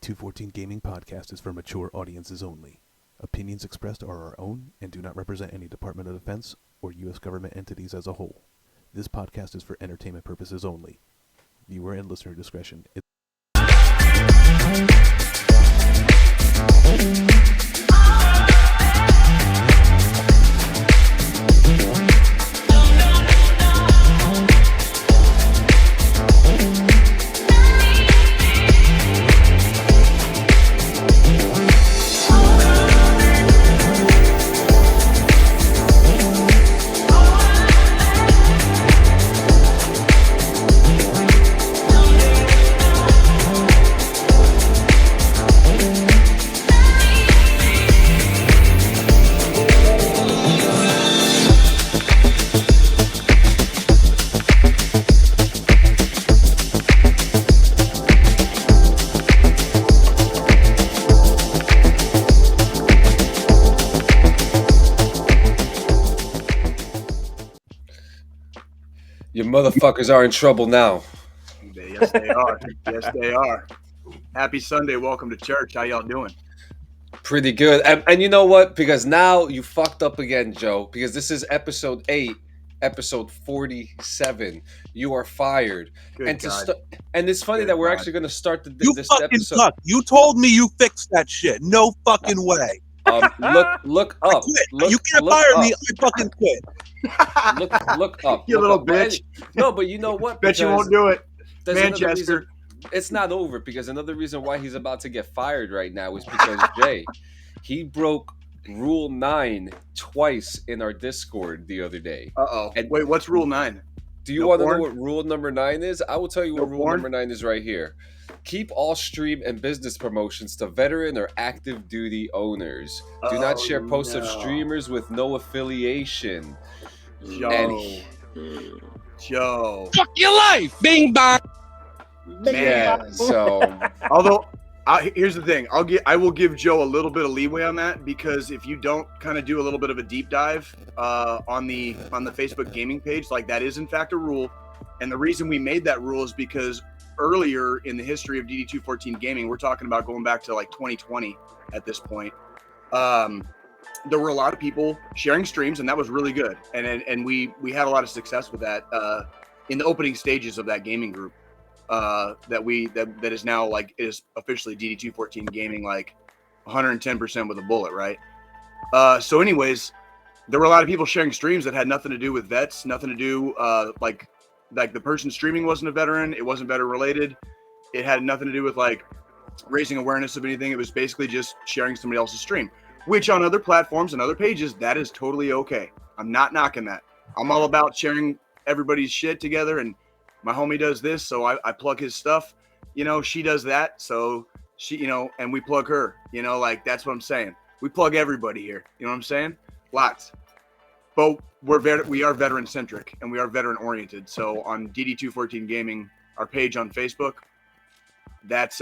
DD214 Gaming Podcast is for mature audiences only. Opinions expressed are our own and do not represent any Department of Defense or U.S. government entities as a whole. This podcast is for entertainment purposes only. Viewer and listener discretion is... You motherfuckers are in trouble now. Yes, they are. Yes, they are. Happy Sunday. Welcome to church. How y'all doing? Pretty good. And you know what? Because now you fucked up again, Joe. Because this is episode 8, episode 47. You are fired. Good and God. And it's funny Good that we're God. actually going to start You this fucking episode. suck. You told me you fixed that shit. No fucking way. Look I up. quit. You can't fire me. I fucking quit. Look up. You look little up. But bitch. no, but you know what? Bet you Because won't do it. there's another Manchester. reason- It's not over, because another reason why he's about to get fired right now is because Jay, he broke Rule 9 twice in our Discord the other day. Uh-oh. And- Wait, what's Rule 9? Do you No want to know porn? what rule number 9 is? I will tell you No what rule porn? number 9 is right here. Keep all stream and business promotions to veteran or active duty owners. Do not Oh, share posts of no. streamers with no affiliation. Joe. And Joe. Fuck your life. Bing bong. yeah, so Although, here's the thing. I will give Joe a little bit of leeway on that, because if you don't kind of do a little bit of a deep dive on the Facebook gaming page, like, that is in fact a rule. And the reason we made that rule is because earlier in the history of DD214 gaming, we're talking about going back to like 2020 at this point. There were a lot of people sharing streams, and that was really good. And we had a lot of success with that in the opening stages of that gaming group. That is now, like, is officially DD214 gaming, like 110% with a bullet, right? So anyways, there were a lot of people sharing streams that had nothing to do with vets, nothing to do like the person streaming wasn't a veteran, it wasn't veteran related, it had nothing to do with like raising awareness of anything. It was basically just sharing somebody else's stream, which on other platforms and other pages, that is totally okay. I'm not knocking that. I'm all about sharing everybody's shit together, and my homie does this, so I plug his stuff, she does that, so she, and we plug her, like, that's what I'm saying. We plug everybody here, you know what I'm saying? Lots. But we are veteran centric, and we are veteran oriented. So on DD214 Gaming, our page on Facebook, that's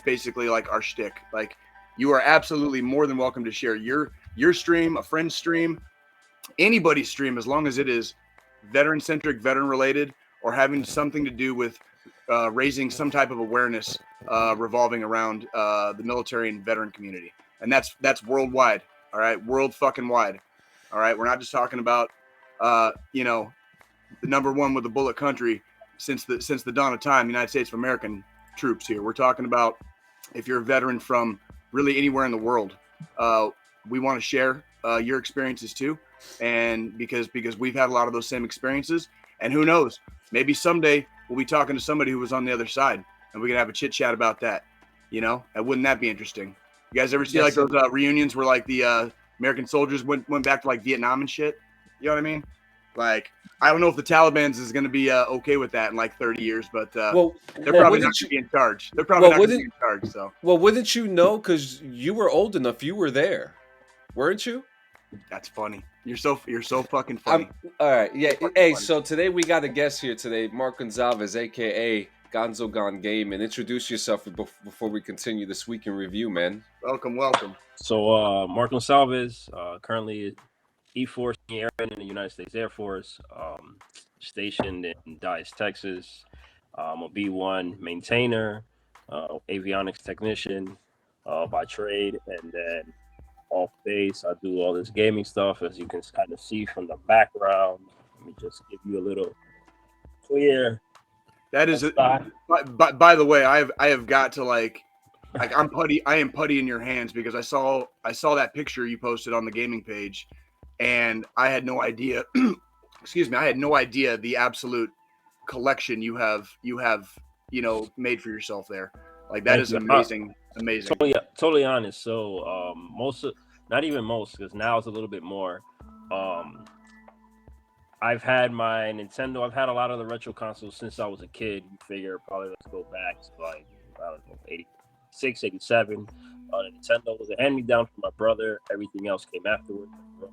basically like our shtick. Like, you are absolutely more than welcome to share your stream, a friend's stream, anybody's stream, as long as it is veteran centric, veteran related, or having something to do with raising some type of awareness revolving around the military and veteran community. And that's worldwide. All right. World fucking wide. All right. We're not just talking about, the number one with the bullet country since the dawn of time, United States of American troops here. We're talking about if you're a veteran from really anywhere in the world, we want to share your experiences too. And because we've had a lot of those same experiences, and who knows, maybe someday we'll be talking to somebody who was on the other side, and we can have a chit chat about that. And wouldn't that be interesting? You guys ever see like those reunions where like the American soldiers went back to like Vietnam and shit? You know what I mean? Like, I don't know if the Taliban's is going to be okay with that in like 30 years, but they're probably not going to be in charge. They're probably not going to be in charge. So, well, wouldn't you know? Because you were old enough. You were there, weren't you? that's funny. You're so fucking funny. All right, yeah. Hey, so today we got a guest here today, Mark Gonzalez, aka Gonzo Gone Game, and introduce yourself before we continue this week in review, man. Welcome. So, Mark Gonzalez, currently E4 Airman in the United States Air Force, stationed in Dallas, Texas. I'm a B1 maintainer, avionics technician by trade, and then off base, I do all this gaming stuff, as you can kind of see from the background. Let me just give you a little clear. That is by the way, I have got to like I am putty in your hands because I saw that picture you posted on the gaming page, and I had no idea. Excuse me, I had no idea the absolute collection you have made for yourself there. Like that Thank is you. amazing. Totally honest. So not even most, because now it's a little bit more. I've had my Nintendo. I've had a lot of the retro consoles since I was a kid. You figure probably let's go back to like, I don't know, 86, 87. The Nintendo was a hand-me-down from my brother. Everything else came afterwards. But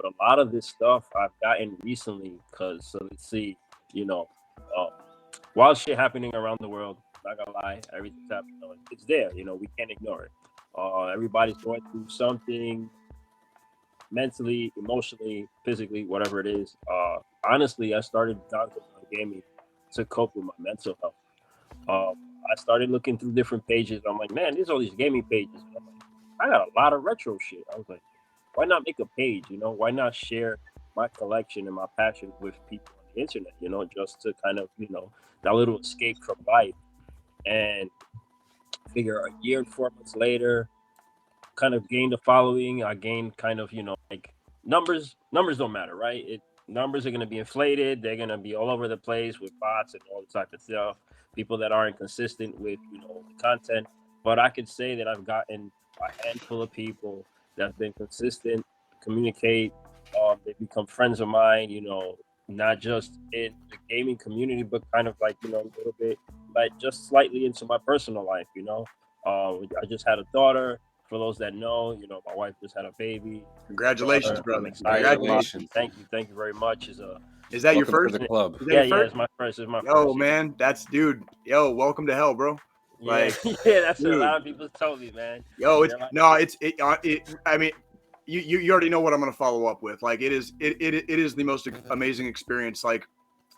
a lot of this stuff I've gotten recently because, so let's see, wild shit happening around the world. Not gonna lie, everything's happening. It's there. We can't ignore it. Everybody's going through something mentally, emotionally, physically, whatever it is. Honestly, I started Gonzo gaming to cope with my mental health. I started looking through different pages. I'm like, man, there's all these gaming pages. I'm like, I got a lot of retro shit. I was like, why not make a page? Why not share my collection and my passion with people on the internet? Just to kind of, that little escape from life. And figure a year and 4 months later, kind of gained a following. I gained kind of, like numbers don't matter, right? Numbers are going to be inflated. They're going to be all over the place with bots and all the type of stuff. People that aren't consistent with, the content. But I could say that I've gotten a handful of people that have been consistent, communicate. They become friends of mine, not just in the gaming community, but kind of like, a little bit, like just slightly into my personal life, I just had a daughter. For those that know, my wife just had a baby. Congratulations, brother. Congratulations. Thank you very much. Is that your first? To the club. Yeah, it's my first. Yo, man, dude. Yo, welcome to hell, bro. Like, yeah, that's what a lot of people told me, man. Yo, I mean, you already know what I'm gonna follow up with. Like, it is the most amazing experience, like,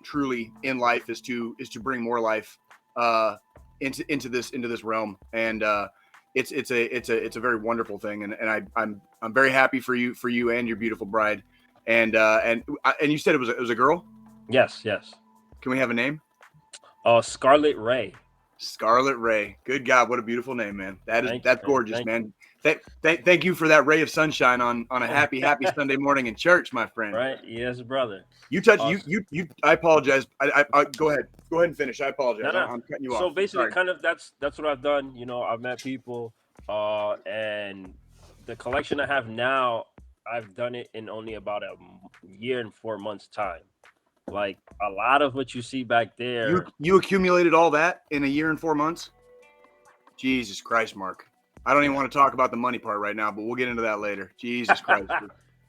truly in life, is to bring more life into this realm, and it's a very wonderful thing, and I'm very happy for you and your beautiful bride, and you said it was a girl. Yes. Can we have a name? Scarlet Ray. Scarlet Ray. Good God, what a beautiful name, man. That's gorgeous, man. Thank you for that ray of sunshine on a happy Sunday morning in church, my friend. Right? Yes, brother. You touched you. I apologize. I go ahead and finish. I apologize. No. I'm cutting you off. So basically, Sorry. kind of that's what I've done. I've met people, and the collection I have now, I've done it in only about a year and 4 months time. Like a lot of what you see back there. You accumulated all that in a year and 4 months? Jesus Christ, Mark. I don't even want to talk about the money part right now, but we'll get into that later. Jesus Christ.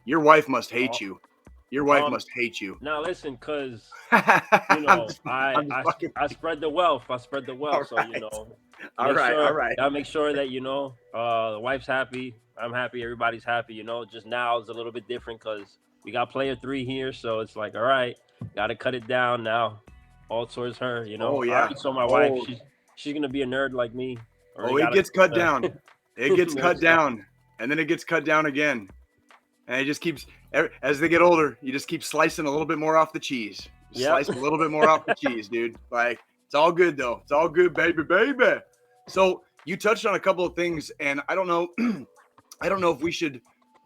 Your wife must hate you. Your wife must hate you. Now listen, because I spread the wealth. All so all right. I'll make sure that the wife's happy. I'm happy. Everybody's happy. Just now it's a little bit different because we got player 3 here, so it's like, all right, gotta cut it down now. All towards her. Oh yeah. So my wife, she's gonna be a nerd like me. It gets cut down. It gets cut down, and then it gets cut down again, and it just keeps. As they get older, you just keep slicing a little bit more off the cheese. Slice a little bit more off the cheese, dude. Like, it's all good though. It's all good, baby. So you touched on a couple of things, and I don't know if we should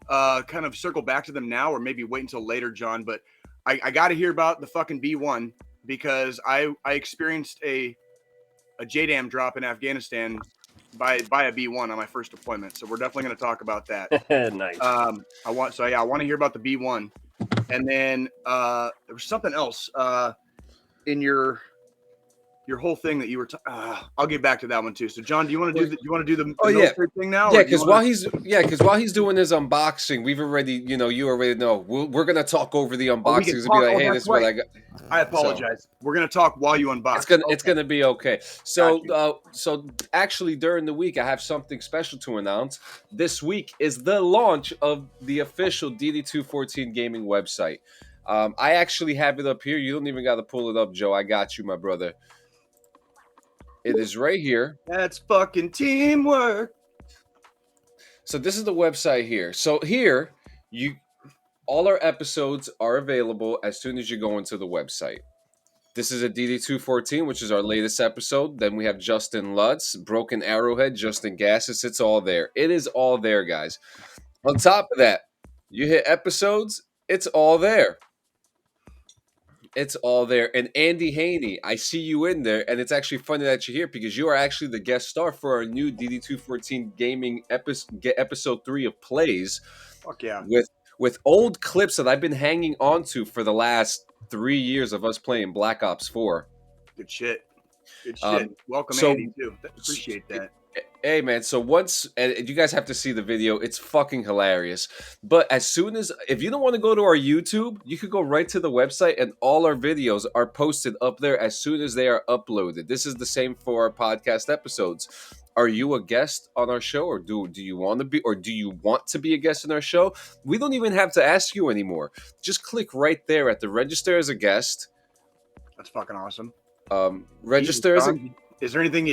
kind of circle back to them now or maybe wait until later, John. But I got to hear about the fucking B1 because I experienced a JDAM drop in Afghanistan by a B1 on my first deployment. So we're definitely going to talk about that. Nice. I want to hear about the B1, and then there was something else in your whole thing that you were. I'll get back to that one too. So John, do you want to do the military thing now? Yeah, because while he's doing his unboxing, we've already you already know we're gonna talk over the unboxings and be like, hey, this is what I got. I apologize. We're gonna talk while you unbox. It's gonna be okay. So so actually during the week I have something special to announce. This week is the launch of the official DD214 gaming website. I actually have it up here. You don't even got to pull it up, Joe. I got you, my brother. It is right here. That's fucking teamwork. So this is the website here. So here, all our episodes are available as soon as you go into the website. This is a DD214, which is our latest episode. Then we have Justin Lutz, Broken Arrowhead, Justin Gassis. It's all there. It is all there, guys. On top of that, you hit episodes, it's all there. It's all there. And Andy Haney, I see you in there, and it's actually funny that you're here because you are actually the guest star for our new DD214 gaming episode 3 of plays. Fuck yeah. With old clips that I've been hanging on to for the last 3 years of us playing Black Ops 4. Good shit. Good shit. Welcome, Andy, too. Appreciate that. Hey, man, so and you guys have to see the video. It's fucking hilarious. But if you don't want to go to our YouTube, you could go right to the website, and all our videos are posted up there as soon as they are uploaded. This is the same for our podcast episodes. Are you a guest on our show, or do you want to be, or do you want to be a guest in our show? We don't even have to ask you anymore. Just click right there at the register as a guest. That's fucking awesome. Register as a... Is there anything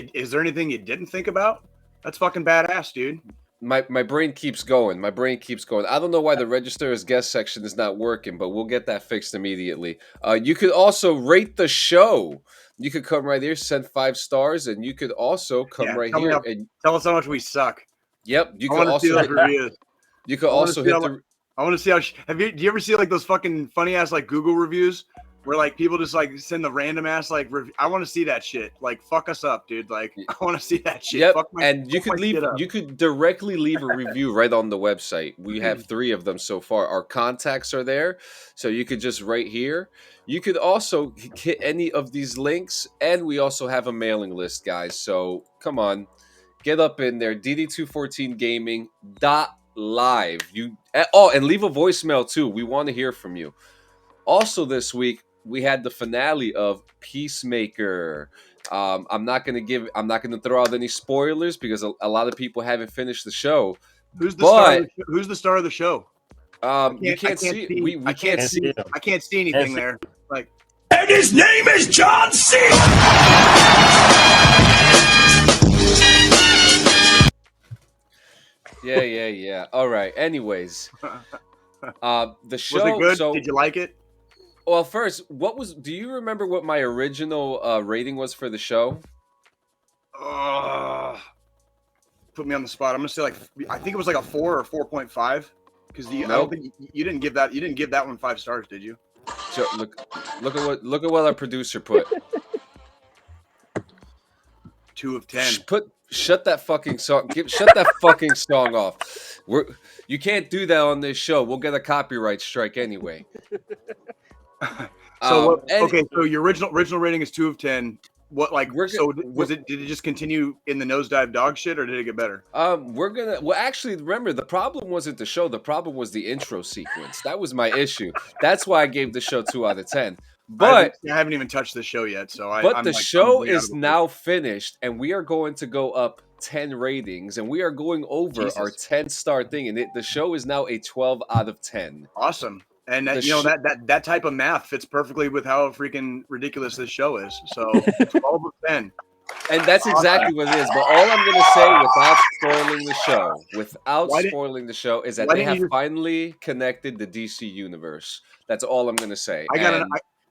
you didn't think about? That's fucking badass, dude. My brain keeps going. I don't know why the register as guest section is not working, but we'll get that fixed immediately. You could also rate the show. You could come right here, send 5 stars, and you could also come right here and tell us how much we suck. Yep, you I could also see those reviews. You could also hit the... I want to see how. Do you ever see like those fucking funny ass like Google reviews where like people just like send the random ass like review? I want to see that shit. Like fuck us up, dude. Like I want to see that shit. Yep. And you could directly leave a review right on the website. We have 3 of them so far. Our contacts are there, so you could just right here. You could also hit any of these links, and we also have a mailing list, guys. So come on, get up in there. DD214gaming.live. And leave a voicemail too. We want to hear from you. Also this week we had the finale of Peacemaker. I'm not gonna throw out any spoilers because a lot of people haven't finished the show. Who's the star of the show? You can't see. We can't see. I can't see anything there. Like, and his name is John C. Yeah. All right. Anyways, the show. Was it good? Did you like it? Well, first, do you remember what my original rating was for the show? Put me on the spot. I'm gonna say I think it was like a 4 or 4.5 because I don't think you didn't give that one 5 stars, did you? So look at what our producer put. 2 of 10. Shut that fucking song. Shut that fucking song off. You can't do that on this show. We'll get a copyright strike anyway. So your original rating is 2 of 10. What did it just continue in the nosedive dog shit, or did it get better? Actually, remember, the problem wasn't the show. The problem was the intro sequence. That was my issue. That's why I gave the show 2 out of 10. But I haven't even touched the show yet, so the show is now finished, and we are going to go up 10 ratings, and we are going over our 10-star thing, and the show is now a 12 out of 10. Awesome. And that type of math fits perfectly with how freaking ridiculous this show is. So 12 of 10. And that's exactly what it is. But all I'm going to say without spoiling the show is that they have finally connected the DC universe. That's all I'm going to say.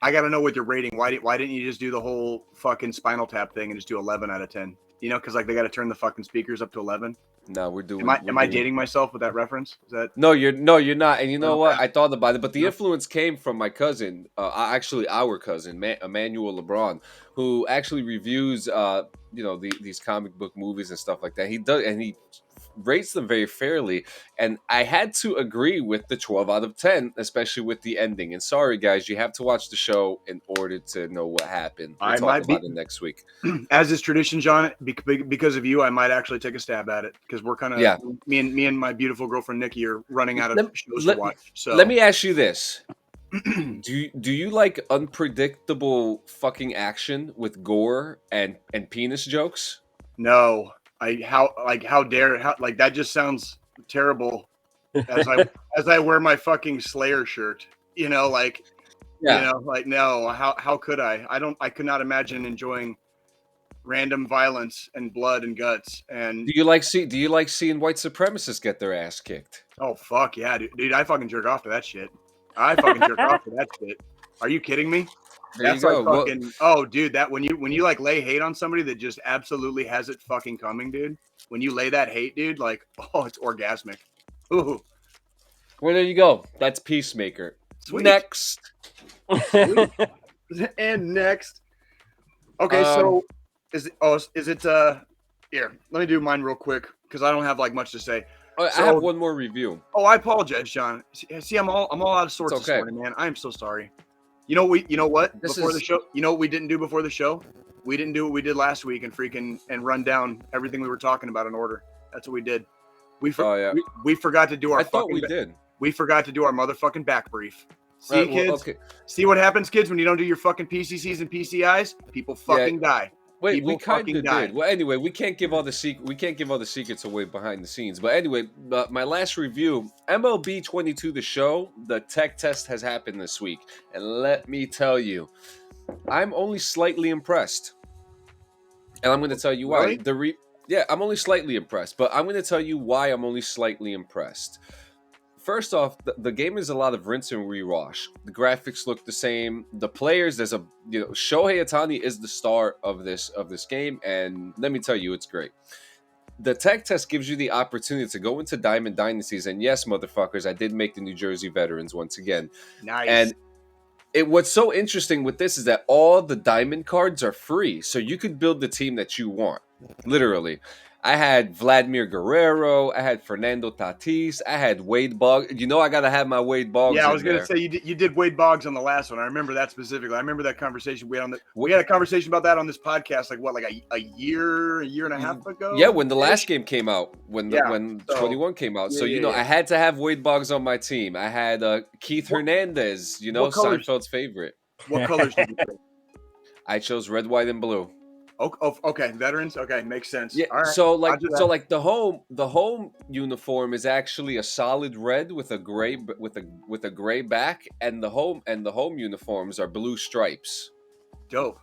I gotta know what you're rating. Why didn't you just do the whole fucking Spinal Tap thing and just do 11 out of 10? You know, because like they got to turn the fucking speakers up to 11. No, we're doing. Am I dating myself with that reference? Is that? No, you're not. And you know what? I thought about it, but the influence came from my cousin, actually our cousin, Emmanuel LeBron, who actually reviews, these comic book movies and stuff like that. He does, and he rates them very fairly, and I had to agree with the 12 out of 10, especially with the ending. And sorry guys, you have to watch the show in order to know what happened. We'll talk about it next week. As is tradition, John, because of you, I might actually take a stab at it, because we're kind of me and my beautiful girlfriend Nikki are running out of shows to watch. So let me ask you this. Do you like unpredictable fucking action with gore and penis jokes? No. How dare that just sounds terrible as I wear my fucking Slayer shirt, no, how could I could not imagine enjoying random violence and blood and guts. And Do you like seeing white supremacists get their ass kicked? oh fuck yeah, dude, I fucking jerk off to that shit. I fucking jerk off to that shit. Are you kidding me? There That's you go. like fucking oh dude, that when you like lay hate on somebody that just absolutely has it fucking coming, dude. When you lay that hate, dude, like oh, it's orgasmic. Ooh. Well, there you go. That's Peacemaker. Sweet. Next. And next. Okay, so is it here, let me do mine real quick because I don't have like much to say. I have one more review. Oh, I apologize, John. See, I'm all out of sorts It's this okay. morning, man. I am so sorry. You know what? The show, you know what we didn't do before the show? We didn't do what we did last week and run down everything we were talking about in order. That's what we did. We forgot to do our I thought we did. We forgot to do our motherfucking back brief. See, Right, well, kids? okay. See what happens, kids, when you don't do your fucking PCCs and PCIs? People fucking die. Wait, People we kind fucking of die. did. Well, anyway, we can't give all the secrets away behind the scenes. But anyway, my last review, MLB 22, the show, the tech test has happened this week, and let me tell you, I'm only slightly impressed, and I'm going to tell you why. Really? I'm only slightly impressed, but I'm going to tell you why I'm only slightly impressed. First off, the game is a lot of rinse and rewash. The graphics look the same. The players, Shohei Ohtani is the star of this game, and let me tell you, it's great. The tech test gives you the opportunity to go into Diamond Dynasties, and yes, motherfuckers, I did make the New Jersey Veterans once again. Nice. And what's so interesting with this is that all the Diamond cards are free, so you could build the team that you want, literally. I had Vladimir Guerrero. I had Fernando Tatis. I had Wade Boggs. You know I got to have my Wade Boggs. Yeah, I was going to say you did Wade Boggs on the last one. I remember that specifically. I remember that conversation we had we had a conversation about that on this podcast like a year and a half ago. Yeah, when the last game came out, when 21 came out. So I had to have Wade Boggs on my team. I had Keith Hernandez, Seinfeld's favorite. What colors did you pick? I chose red, white, and blue. Okay, veterans. Okay, makes sense. Yeah. All right. So the home uniform is actually a solid red with a gray back, and the home uniforms are blue stripes. Dope.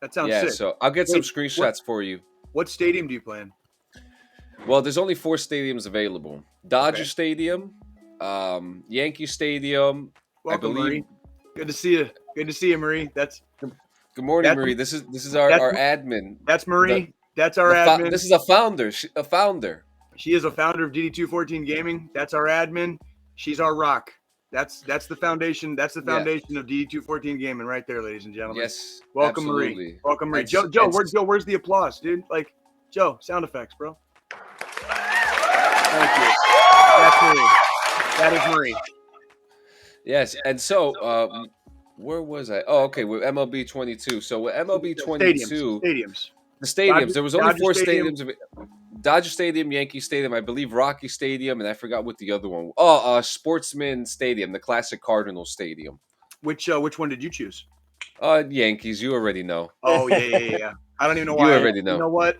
That sounds sick. So I'll get some screenshots for you. What stadium do you play in? Well, there's only 4 stadiums available: Dodger Stadium, Yankee Stadium. Welcome, Marie. Good to see you. Good to see you, Marie. Good morning, Marie. This is our admin. That's Marie. That's our admin. This is a founder. A founder. She is a founder of DD214 Gaming. That's our admin. She's our rock. That's the foundation. That's the foundation of DD214 Gaming right there, ladies and gentlemen. Yes. Welcome, absolutely. Marie. Welcome, Marie. Joe, where's the applause, dude? Like, Joe, sound effects, bro. Thank you. That's Marie. That is Marie. Yes, and so where was I? Oh, okay, with MLB 22. So with MLB 22, the stadiums. There was only 4 stadiums. Dodger Stadium, Yankee Stadium, I believe Rocky Stadium, and I forgot what the other one. Sportsman Stadium, the classic Cardinal Stadium. Which one did you choose? Yankees. You already know. Oh yeah. I don't even know why. You already know. You know what?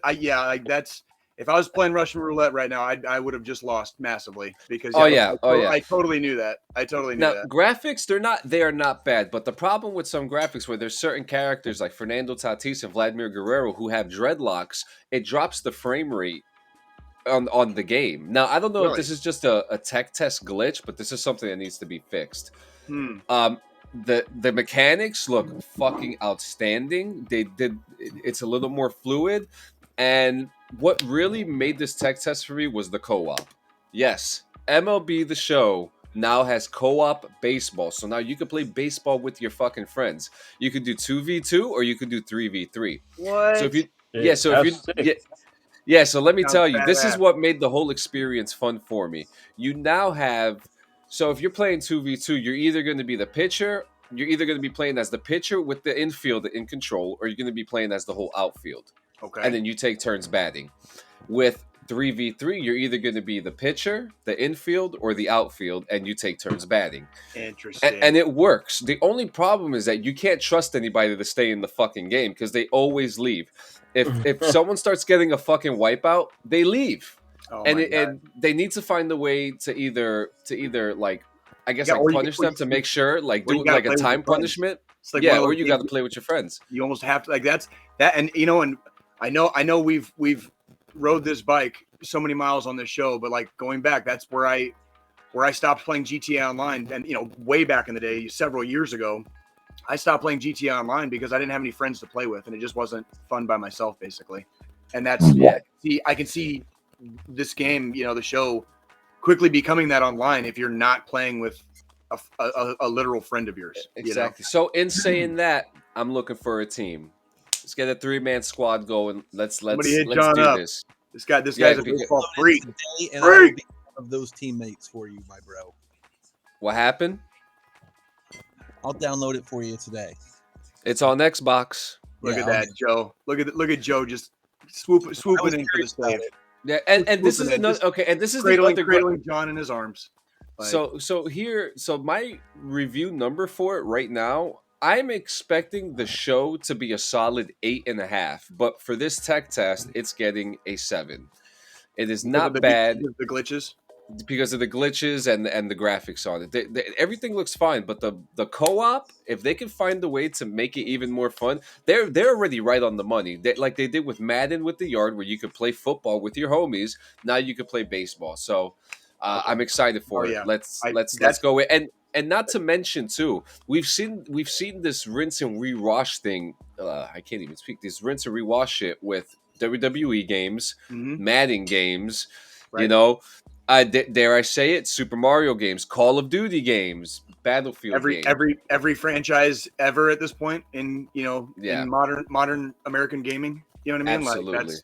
That's. If I was playing Russian roulette right now, I would have just lost massively because I totally knew that. Now, graphics, they are not bad, but the problem with some graphics where there's certain characters like Fernando Tatis and Vladimir Guerrero who have dreadlocks, it drops the frame rate on the game. Now, I don't know if this is just a tech test glitch, but this is something that needs to be fixed. The mechanics look fucking outstanding. It's a little more fluid. And what really made this tech test for me was the co-op. Yes, MLB The Show now has co-op baseball. So now you can play baseball with your fucking friends. You could do 2v2 or you could do 3v3. What? So let me tell you, this is what made the whole experience fun for me. You now have, so if you're playing 2v2, you're either going to be the pitcher, you're either going to be playing as the pitcher with the infield in control, or you're going to be playing as the whole outfield. Okay. And then you take turns batting. With 3v3, you're either going to be the pitcher, the infield, or the outfield, and you take turns batting. Interesting. And it works. The only problem is that you can't trust anybody to stay in the fucking game because they always leave. If someone starts getting a fucking wipeout, they leave. Oh and they need to find a way to either like, I guess, punish them to make sure, like, do like a time punishment. Like or you got to play with your friends. You almost have to, like, that's that. And, and I know we've rode this bike so many miles on this show, but like going back, that's where I stopped playing GTA Online. And way back in the day, several years ago, I stopped playing GTA Online because I didn't have any friends to play with, and it just wasn't fun by myself, basically. And that's I can see this game, the show, quickly becoming that online if you're not playing with a literal friend of yours. Exactly. So in saying that, I'm looking for a team. Let's get a 3-man squad going. Let's Somebody hit let's John do up. this. This guy's Yeah, a because- baseball freak. Today, and I will be one of those teammates for you, my bro. What happened? I'll download it for you today. It's on Xbox. Look Yeah, at that, Joe. Look at Joe just swooping in for the save. Yeah, and this is Swooping in, another just okay, and this is cradling John in his arms. Like, so my review number for it right now, I'm expecting the show to be a solid 8.5, but for this tech test, it's getting a 7. It is not bad the glitches. because of the glitches and the graphics on it. Everything looks fine, but the co-op, if they can find a way to make it even more fun, they're already right on the money. Like they did with Madden with the Yard, where you could play football with your homies. Now you could play baseball. So I'm excited for it. Yeah. Let's That's go and not to mention too, we've seen this rinse and rewash thing. I can't even speak. This rinse and rewash shit with WWE games, Madden games. Right. You know, dare I say it? Super Mario games, Call of Duty games, Battlefield games. every franchise ever at this point in Yeah. in modern American gaming. You know what I mean? Absolutely.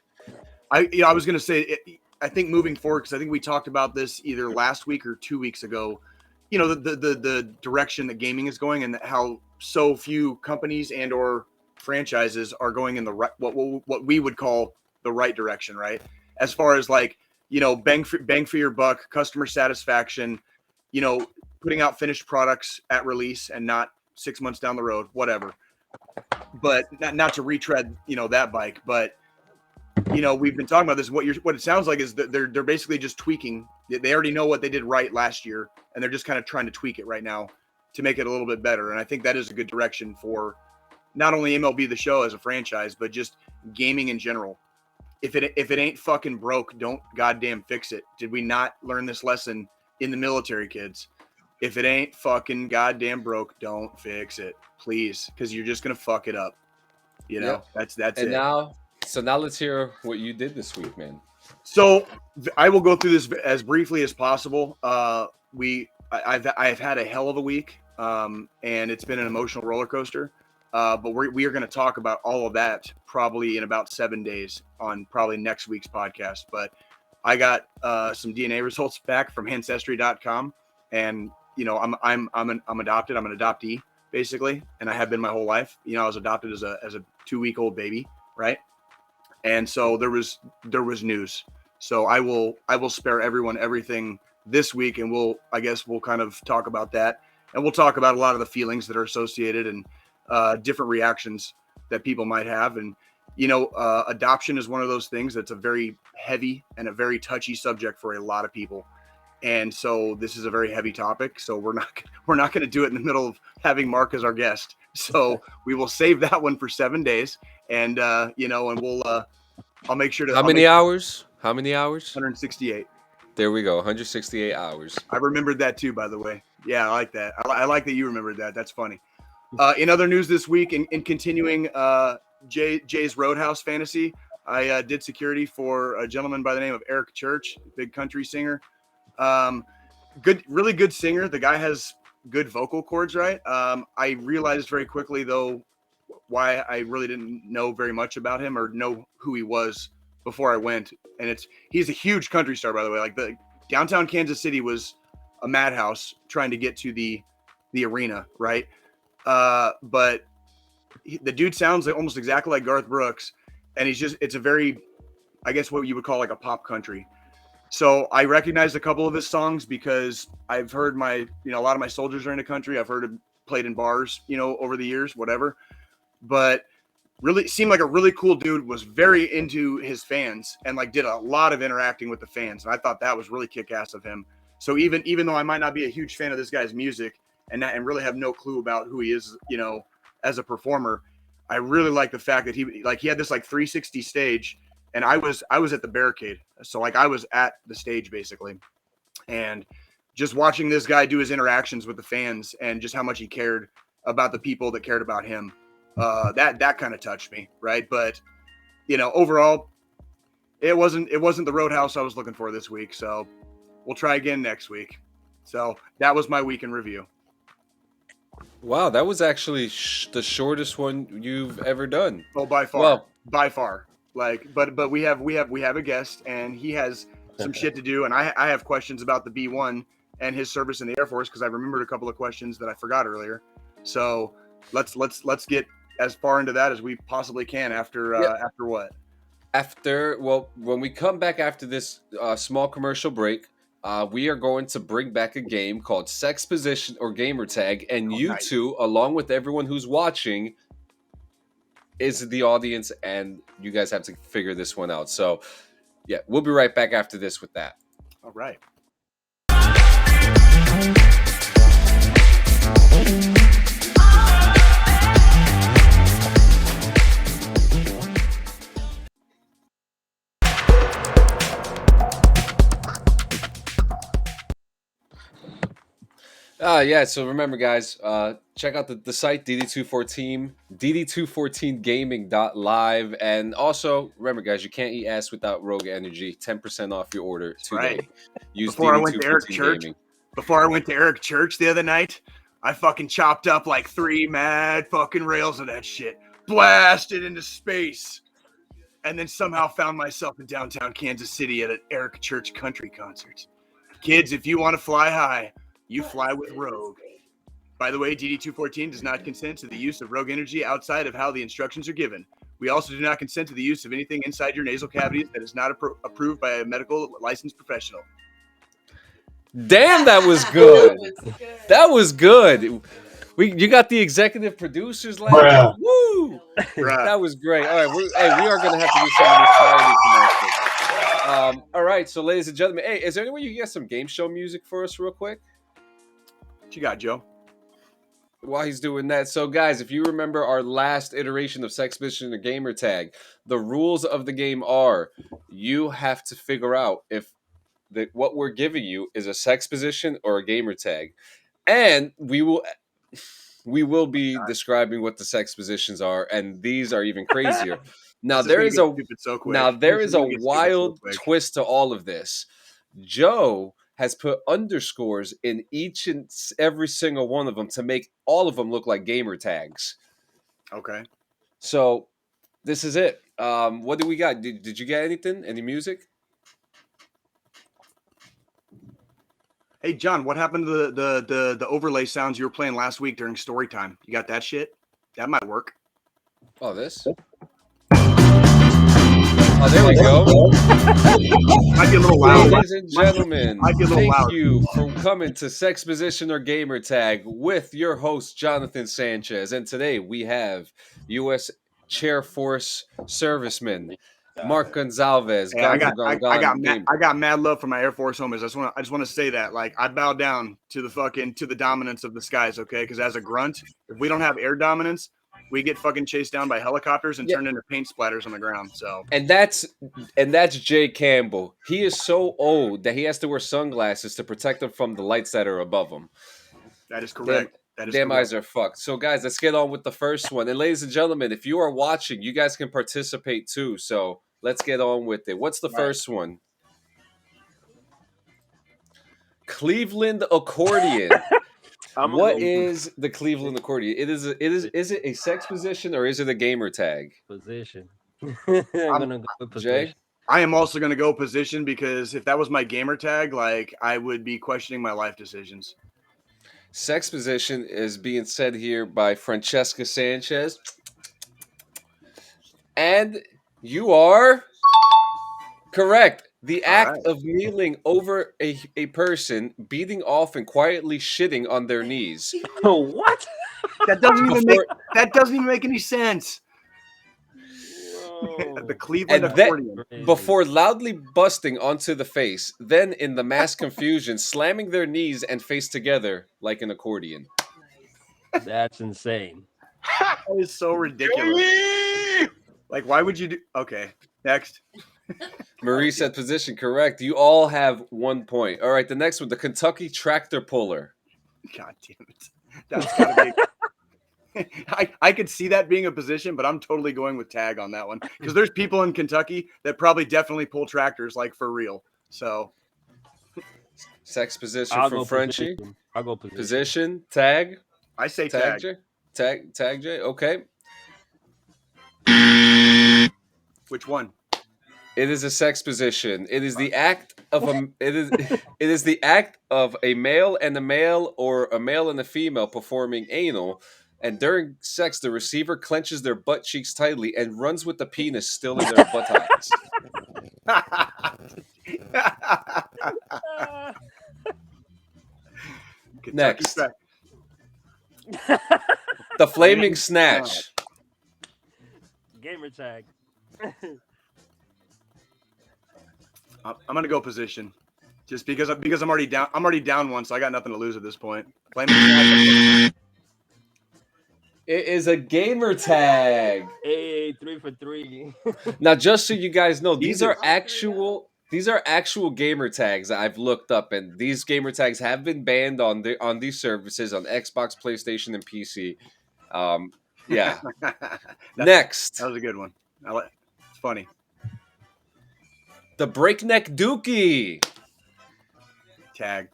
Like I was gonna say. I think moving forward, because I think we talked about this either last week or 2 weeks ago. The direction that gaming is going, and how so few companies and or franchises are going in the right, what we would call the right direction, right? As far as like bang for your buck, customer satisfaction, putting out finished products at release and not 6 months down the road, whatever. But not to retread that bike, but we've been talking about this. What it sounds like is that they're basically just tweaking. They already know what they did right last year, and they're just kind of trying to tweak it right now to make it a little bit better. And I think that is a good direction for not only MLB The Show as a franchise, but just gaming in general. If it ain't fucking broke, don't goddamn fix it. Did we not learn this lesson in the military, kids? If it ain't fucking goddamn broke, don't fix it, please, because you're just gonna fuck it up. That's And it. now let's hear what you did this week, man. So I will go through this as briefly as possible. I've had a hell of a week, and it's been an emotional roller coaster. But we are going to talk about all of that probably in about 7 days on probably next week's podcast. But I got some DNA results back from Ancestry.com, and I'm adopted. I'm an adoptee basically, and I have been my whole life. I was adopted as a 2-week-old baby, right? And so there was news. So I will spare everyone everything this week, and we'll kind of talk about that, and we'll talk about a lot of the feelings that are associated and different reactions that people might have. And adoption is one of those things that's a very heavy and a very touchy subject for a lot of people. And so this is a very heavy topic. So we're not going to do it in the middle of having Mark as our guest. So we will save that one for 7 days, and and we'll I'll make sure to. How many hours? 168. There we go. 168 hours. I remembered that too, by the way. Yeah, I like that. I like that you remembered that. That's funny. In other news this week, in continuing Jay's Roadhouse fantasy, I did security for a gentleman by the name of Eric Church, big country singer. Really good singer. The guy has good vocal cords, right? I realized very quickly, though, why I really didn't know very much about him or know who he was before I went. And he's a huge country star, by the way. Like, the downtown Kansas City was a madhouse trying to get to the arena, right? But the dude sounds like almost exactly like Garth Brooks, and it's a very, I guess, what you would call like a pop country. So I recognized a couple of his songs because I've heard a lot of my soldiers are in the country. I've heard him played in bars, over the years, whatever. But really seemed like a really cool dude, was very into his fans, and like did a lot of interacting with the fans. And I thought that was really kick-ass of him. So even though I might not be a huge fan of this guy's music and really have no clue about who he is, as a performer, I really like the fact that he had this like 360 stage, and I was at the barricade, so like I was at the stage basically, and just watching this guy do his interactions with the fans and just how much he cared about the people that cared about him, that kind of touched me, right? But overall, it wasn't the Roadhouse I was looking for this week, so we'll try again next week. So that was my week in review. Wow, that was actually the shortest one you've ever done. Oh, by far. Well, by far. Like, but we have a guest, and he has some shit to do, and I have questions about the B1 and his service in the Air Force because I remembered a couple of questions that I forgot earlier. So let's get as far into that as we possibly can after what? When we come back after this small commercial break, we are going to bring back a game called Sex Position or Gamer Tag, and nice. two, along with everyone who's watching, is the audience, and you guys have to figure this one out. So, yeah, we'll be right back after this with that. All right. Yeah, so remember, guys, check out the site, DD214gaming.live. And also, remember, guys, you can't eat ass without Rogue Energy. 10% off your order today. Right. Use Before DD214 I went to Eric Church the other night, I fucking chopped up like 3 mad fucking rails of that shit, blasted into space, and then somehow found myself in downtown Kansas City at an Eric Church country concert. Kids, if you want to fly high, you fly with Rogue. By the way, DD214 does not consent to the use of Rogue Energy outside of how the instructions are given. We also do not consent to the use of anything inside your nasal cavities that is not approved by a medical licensed professional. Damn, that was good. That was good. You got the executive producers laughing. Woo! That was great. All right, we are going to have to do some of this parody commercial. All right, so ladies and gentlemen, hey, is there any way you can get some game show music for us real quick? What you got, Joe? While he's doing that, so guys, if you remember our last iteration of Sex Position or Gamer Tag, the rules of the game are you have to figure out if what we're giving you is a sex position or a gamer tag, and we will be describing what the sex positions are, and these are even crazier. Now there is a wild twist to all of this. Joe has put underscores in each and every single one of them to make all of them look like gamer tags. Okay. So this is it. What do we got? Did you get anything? Any music? Hey, John, what happened to the overlay sounds you were playing last week during story time? You got that shit? That might work. Oh, this? Oh, there we go. Might be a little loud. Ladies and gentlemen, thank you for coming to Sex Position or Gamer Tag with your host, Jonathan Sanchez. And today we have U.S. Chair Force serviceman, Mark Gonzalez. Hey, I got mad love for my Air Force homies. I just want to say that, like, I bow down to the dominance of the skies, okay? Because as a grunt, if we don't have air dominance, we get fucking chased down by helicopters and turned into paint splatters on the ground. So and that's Jay Campbell. He is so old that he has to wear sunglasses to protect him from the lights that are above him. That is correct. Damn eyes are fucked. So, guys, let's get on with the first one. And, ladies and gentlemen, if you are watching, you guys can participate too. So, let's get on with it. What's the first one? Cleveland accordion. What is the Cleveland accordion? Is it a sex position or is it a gamer tag? Position. I'm gonna go with position. Jay? I am also going to go position because if that was my gamer tag, like, I would be questioning my life decisions. Sex position is being said here by Francesca Sanchez. And you are correct. The act of kneeling over a person, beating off and quietly shitting on their knees. What? That doesn't even make any sense. The Cleveland accordion. Before loudly busting onto the face, then in the mass confusion, slamming their knees and face together like an accordion. That's insane. That is so ridiculous. Like, why would you do? Okay, next. Marie said position correct. You all have 1 point. All right, the next one, the Kentucky tractor puller. God damn it. That's gotta be. I could see that being a position, but I'm totally going with tag on that one because there's people in Kentucky that probably definitely pull tractors like for real. So Sex position I'll from go Frenchie. position. I'll go position. Position, tag, I say tag tag. J. Tag J. Okay. Which one? It is a sex position. It is the act of a it is the act of a male and a male or a male and a female performing anal, and during sex the receiver clenches their butt cheeks tightly and runs with the penis still in their buttocks. Next. track. The flaming snatch. Gamer tag. I'm gonna go position, just because I'm already down. I'm already down one, so I got nothing to lose at this point. It is a gamer tag. Hey, 3 for 3. Now, just so you guys know, these Jesus. are actual gamer tags that I've looked up, and these gamer tags have been banned on these services on Xbox, PlayStation, and PC. Yeah. Next, That was a good one. It's funny. the breakneck dookie. Tag.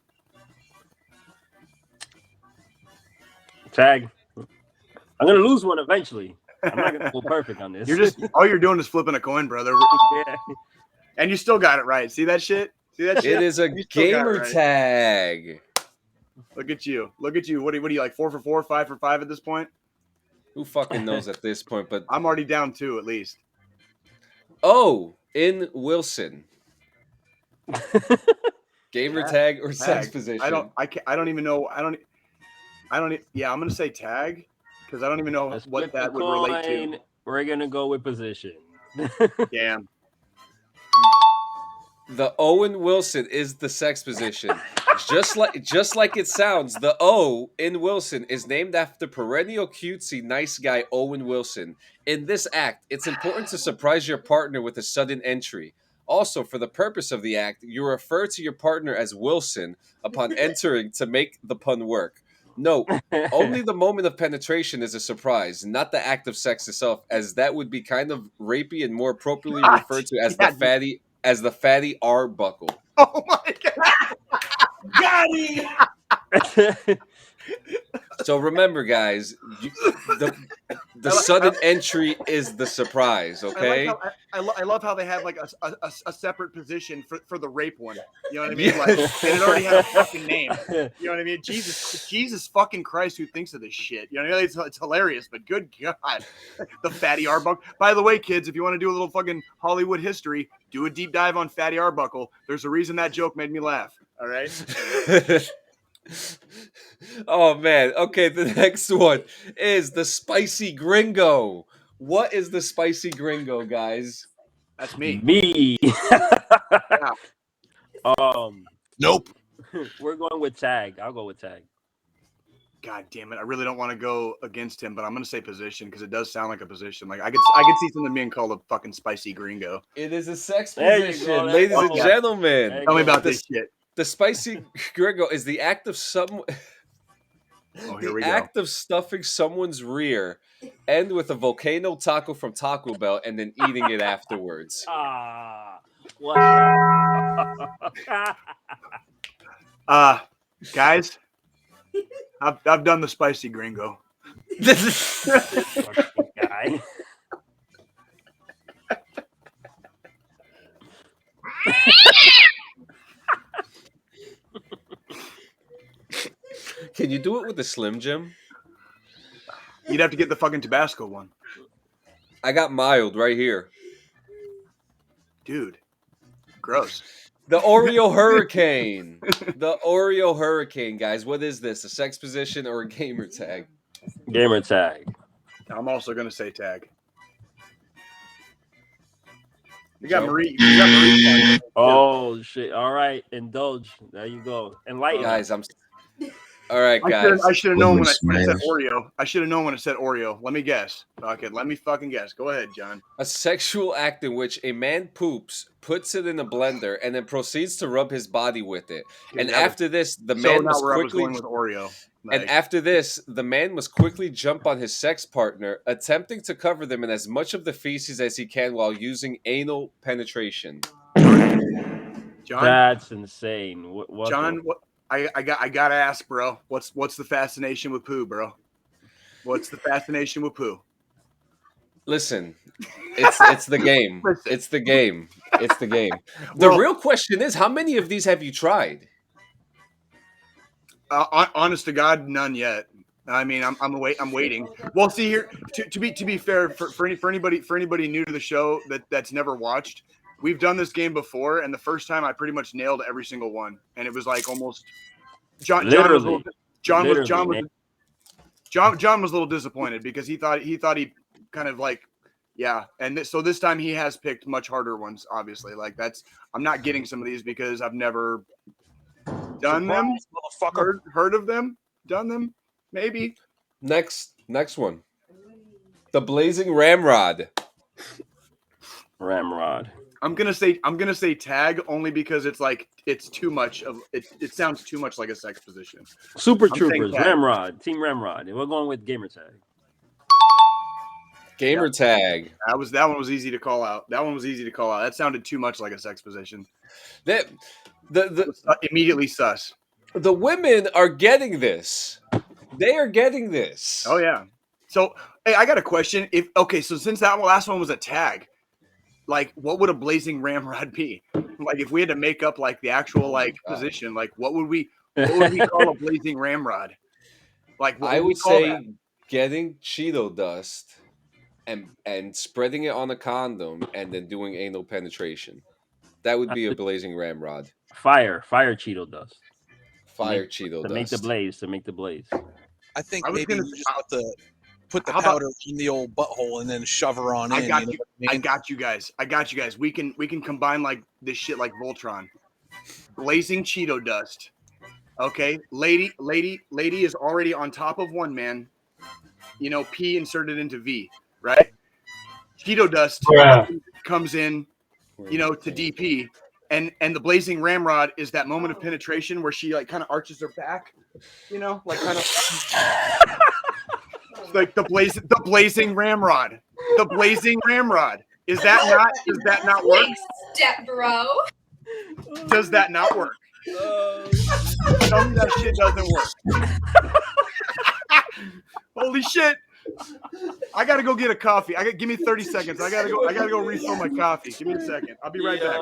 Tag. I'm gonna lose one eventually. I'm not gonna go perfect on this. You're just all you're doing is flipping a coin, brother. Yeah. And you still got it right. See that shit? See that shit? It is a You still got it gamer right. tag. Look at you. Look at you. What are you like 4 for 4, 5 for 5 at this point? Who fucking knows at this point? But I'm already down 2 at least. in Wilson. Gamer tag or sex Tag. position? I don't even know. Yeah, I'm gonna say tag because I don't even know Let's what flip that the would relate to. coin. We're gonna go with position. Damn. The Owen Wilson is the sex position. Just like it sounds, the O in Wilson is named after perennial cutesy nice guy Owen Wilson. In this act, it's important to surprise your partner with a sudden entry. Also, for the purpose of the act, you refer to your partner as Wilson upon entering to make the pun work. Note, only the moment of penetration is a surprise, not the act of sex itself, as that would be kind of rapey and more appropriately referred to as the fatty R buckle. Oh my god. Got him! So remember, guys, the sudden entry is the surprise. Okay. I love how they have like a separate position for the rape one. You know what I mean? Yes. Like, and it already had a fucking name. You know what I mean? Jesus fucking Christ, who thinks of this shit? You know what I mean? It's hilarious, but good God, the Fatty Arbuckle. By the way, kids, if you want to do a little fucking Hollywood history, do a deep dive on Fatty Arbuckle. There's a reason that joke made me laugh. All right. Oh man. Okay, the next one is the spicy gringo. What is the spicy gringo, guys? That's me. Me. Nope. We're going with tag. I'll go with tag. God damn it! I really don't want to go against him, but I'm gonna say position because it does sound like a position. Like I could see something being called a fucking spicy gringo. It is a sex There you position, go, there ladies you and go. gentlemen. There you Tell me go. about this shit. The spicy gringo is the act of Oh, here we the go. act of stuffing someone's rear end with a volcano taco from Taco Bell and then eating it afterwards. What? Guys, I've done the spicy gringo. Fucking guy. Can you do it with the Slim Jim? You'd have to get the fucking Tabasco one, I got mild right here. dude. Gross. The Oreo Hurricane. The Oreo Hurricane, guys. What is this? A sex position or a gamer tag? Gamer tag. I'm also gonna say tag. You Joe? got Marie. Oh shit! All right, indulge. There you go. Enlighten. Guys, I'm All right, guys. I should have known when it Women said smash. Oreo. I should have known when it said Oreo. Let me guess. Okay, let me fucking guess. Go ahead, John. A sexual act in which a man poops, puts it in a blender, and then proceeds to rub his body with it. Okay, And that was- after this, the so man now must where I was quickly going with Oreo. and after this, the man must quickly jump on his sex partner, attempting to cover them in as much of the feces as he can while using anal penetration. John, That's insane. What John, the- what I gotta ask, bro. What's the fascination with poo, bro? What's the fascination with poo? Listen, it's the game. Listen. It's the game. It's the game. The Well- real question is, how many of these have you tried? Honest to God, none yet. I mean, I'm waiting. Well, see here, to be fair, for anybody new to the show that's never watched, we've done this game before, and the first time I pretty much nailed every single one, and it was like almost John was a little disappointed because he thought he kind of like so this time he has picked much harder ones. Obviously, like I'm not getting some of these because I've never done them, motherfucker. heard of them, done them, maybe. Next one. The Blazing Ramrod. Ramrod. I'm gonna say tag only because it's too much of it. It sounds too much like a sex position. Super I'm saying Troopers. tag. Ramrod. Team Ramrod. And we're going with gamer tag. Gamer tag. That one was easy to call out. That sounded too much like a sex position. That the Immediately sus. the women are getting this. They are getting this. Oh yeah. So hey, I got a question. So since that last one was a tag, like what would a blazing ramrod be? Like if we had to make up like the actual position, like what would we call a blazing ramrod? Like what I we would call say that? getting Cheeto dust and spreading it on a condom and then doing anal penetration. That would be a blazing ramrod. Fire Cheeto dust. Fire Cheeto To make the dust. blaze. I think I was maybe gonna- you just have to put the How about- powder in the old butthole and then shove her on I in. got you know you. what I I mean? got you guys. We can combine like this shit like Voltron. Blazing Cheeto dust. Okay, lady is already on top of one man. You know, P inserted into V, right? Cheeto dust comes in, you know, to DP, and the blazing ramrod is that moment of penetration where she like kind of arches her back, you know, like kind of like the blazing ramrod. The blazing ramrod. Is that not work? Step bro. Does that not work? Tell me that shit doesn't work. Holy shit! I gotta go get a coffee. Give me 30 seconds. I gotta go refill my coffee. Give me a second. I'll be right back.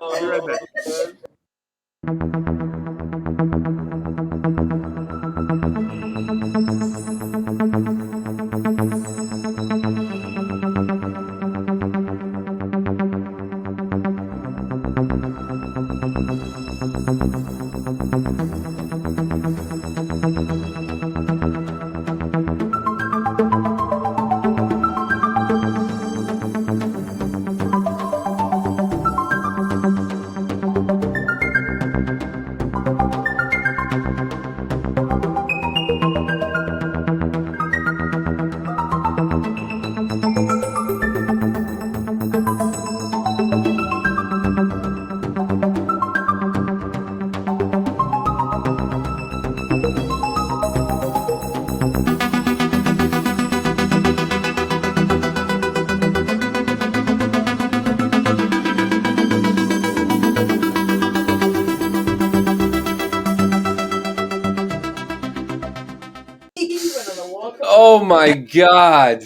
Oh my god.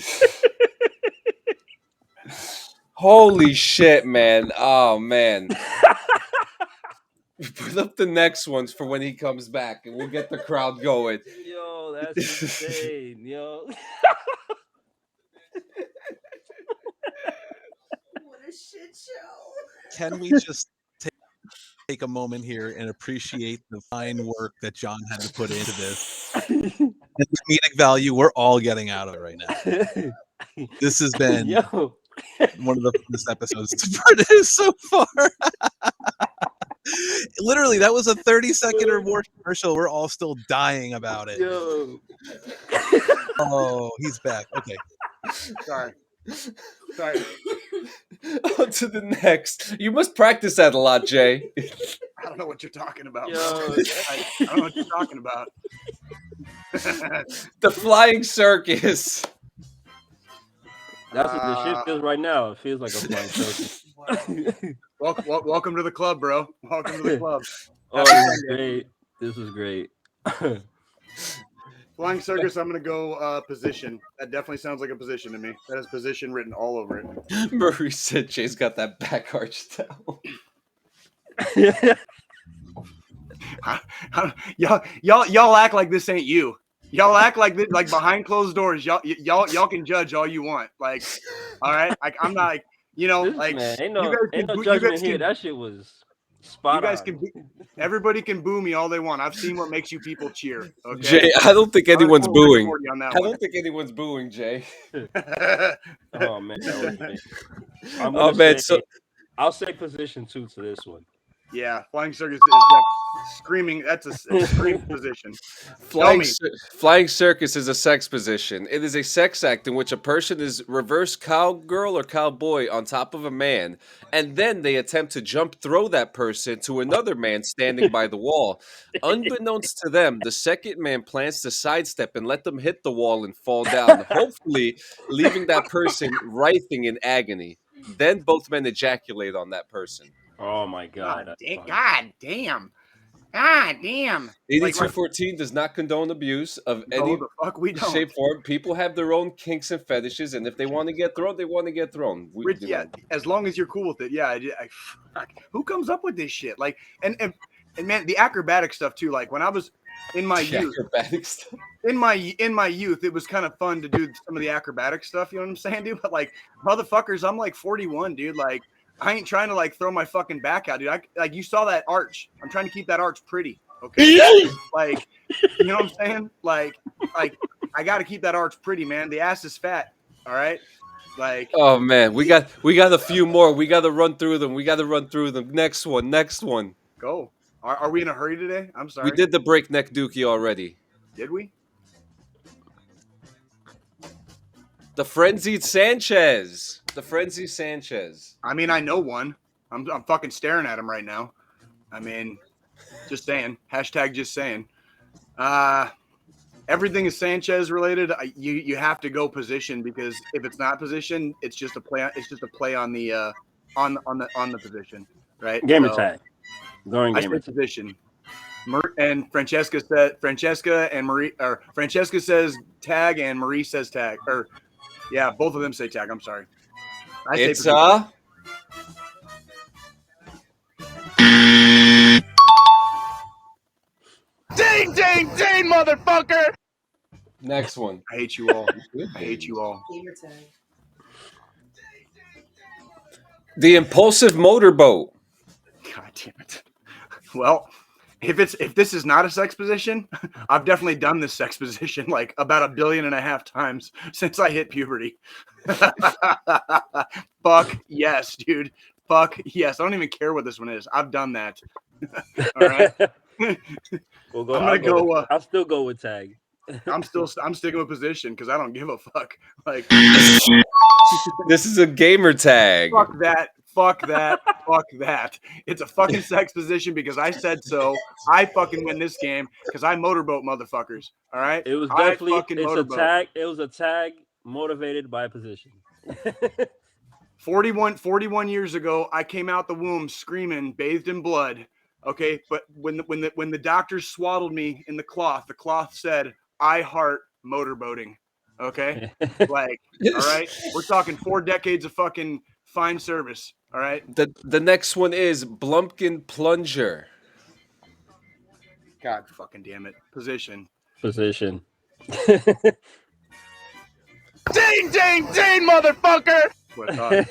Holy shit, man. Oh man. Put up the next ones for when he comes back and we'll get the crowd going. Yo, that's insane, yo. What a shit show. Can we just take a moment here and appreciate the fine work that John had to put into this? And the comedic value we're all getting out of it right now. This has been Yo. one of the funnest episodes to produce so far. Literally, that was a 30-second or more commercial. We're all still dying about it. Yo. Oh, he's back. Okay. Sorry. On to the next. You must practice that a lot, Jay. I don't know what you're talking about. Yo. Bro. I don't know what you're talking about. The flying circus. That's what the shit feels right now. It feels like a flying circus. Welcome to the club, bro. Welcome to the club. Oh, this is great. This is great. Flying circus, I'm going to go position. That definitely sounds like a position to me. That has position written all over it. Murray said Jay's got that back arch down. Y'all act like this ain't you. Y'all act like this, like behind closed doors. Y'all can judge all you want. Like, all right, I'm not like, you know, This, like man, ain't you no, guys ain't can no boo- you judgment guys here. can- That shit was spot you guys on. can. Everybody can boo me all they want. I've seen what makes you people cheer. Okay. Jay, I don't think anyone's I'm gonna go booing. 40 on that I one. don't think anyone's booing, Jay. Oh man, that was great. I'm Oh gonna man, say, so I'll say position 2 to this one. Yeah, flying circus is definitely screaming. That's a screaming position. flying circus is a sex position. It is a sex act in which a person is reverse cowgirl or cowboy on top of a man, and then they attempt to throw that person to another man standing by the wall. Unbeknownst to them, the second man plans to sidestep and let them hit the wall and fall down, hopefully leaving that person writhing in agony. Then both men ejaculate on that person. Oh my god. God that's funny. damn. God damn. Like, 8214 does not condone abuse of no, any the fuck we don't. shape, form. People have their own kinks and fetishes, and if they want to get thrown, they want to get thrown. Rich, yeah, as long as you're cool with it. Yeah, fuck. Who comes up with this shit? Like, and man, the acrobatic stuff too. Like when I was in my youth, acrobatic stuff. in my youth, it was kind of fun to do some of the acrobatic stuff. You know what I'm saying, dude? But like, motherfuckers, I'm like 41, dude. Like, I ain't trying to like throw my fucking back out, dude. Like you saw that arch. I'm trying to keep that arch pretty. Okay. Like, you know what I'm saying? Like I got to keep that arch pretty, man. The ass is fat. All right. Like, oh man, we got a few more. We got to run through them. Next one. Go. Are we in a hurry today? I'm sorry. We did the breakneck dookie already. Did we? The frenzied Sanchez. I mean, I know one. I'm fucking staring at him right now. I mean, just saying. Hashtag just saying. Everything is Sanchez related. You have to go position because if it's not position, it's just a play. It's just a play on the on the position, right? Gamer So, tag. Going I gamer say tag. position. And Francesca and Marie, or Francesca says tag and Marie says tag. Or yeah, both of them say tag. I'm sorry. I say It's position. Ding, ding, ding, motherfucker! next one. I hate you all. I hate you all. Gamer tag. The impulsive motorboat. God damn it. Well, if this is not a sex position, I've definitely done this sex position like about 1.5 billion times since I hit puberty. Fuck yes, dude. Fuck yes. I don't even care what this one is. I've done that. All right. We'll go. I'm gonna go. I'll still go with tag. I'm sticking with position because I don't give a fuck. Like, This is a gamer tag. fuck that. Fuck that. Fuck that. It's a fucking sex position because I said so. I fucking win this game because I motorboat motherfuckers. All right. It was I definitely fucking it's a motorboat. tag. It was a tag motivated by position. 41 years ago, I came out the womb screaming, bathed in blood. Okay, but when the doctors swaddled me in the cloth said, "I heart motorboating." Okay, like, all right, we're talking 4 decades of fucking fine service. All right. The next one is Blumpkin Plunger. God fucking damn it. Position. Position. Ding, ding, ding, motherfucker! What I thought.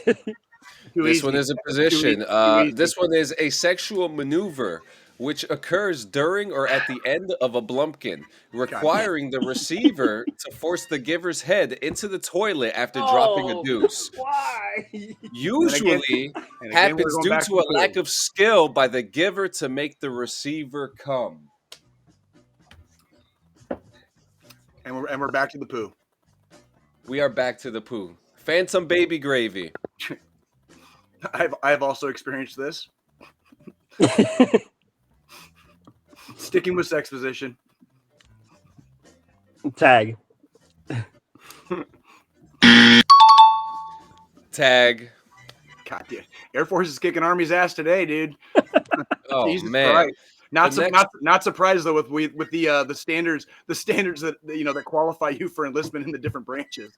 Too This easy. one is a position. Too easy. This one is a sexual maneuver which occurs during or at the end of a blumpkin, requiring the receiver to force the giver's head into the toilet after dropping a deuce. Why? Usually we're happens going due back to to a the lack pool. of skill by the giver to make the receiver come. And we're back to the poo. We are back to the poo. Phantom baby gravy. I've also experienced this. Sticking with sex position. Tag. Tag. God damn. Air Force is kicking Army's ass today, dude. Oh Jesus man. Christ. Not The next- not surprised though with the standards that that qualify you for enlistment in the different branches.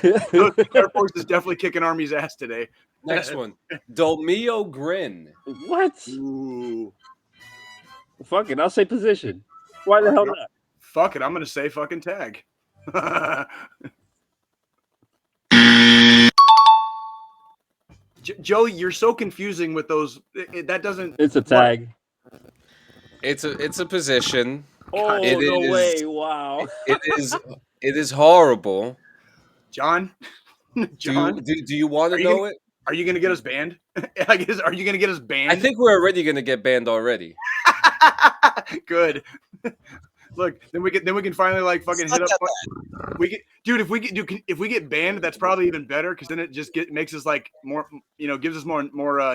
Air Force is definitely kicking Army's ass today. Next one. Dolmio grin. What? Ooh. Fuck it. I'll say position. Why the hell not? Fuck it, I'm gonna say fucking tag. Joe, you're so confusing with those. That doesn't. It's a tag. It's a position. Oh, It no is- way. Wow. It is horrible. John. John, Do you want Are to you know gonna- it? are you gonna get us banned? I guess. Are you gonna get us banned? I think we're already gonna get banned already. Good. Look, then we can finally like fucking hit up. We get, dude. If we get banned, that's probably even better because then it just makes us like more, gives us more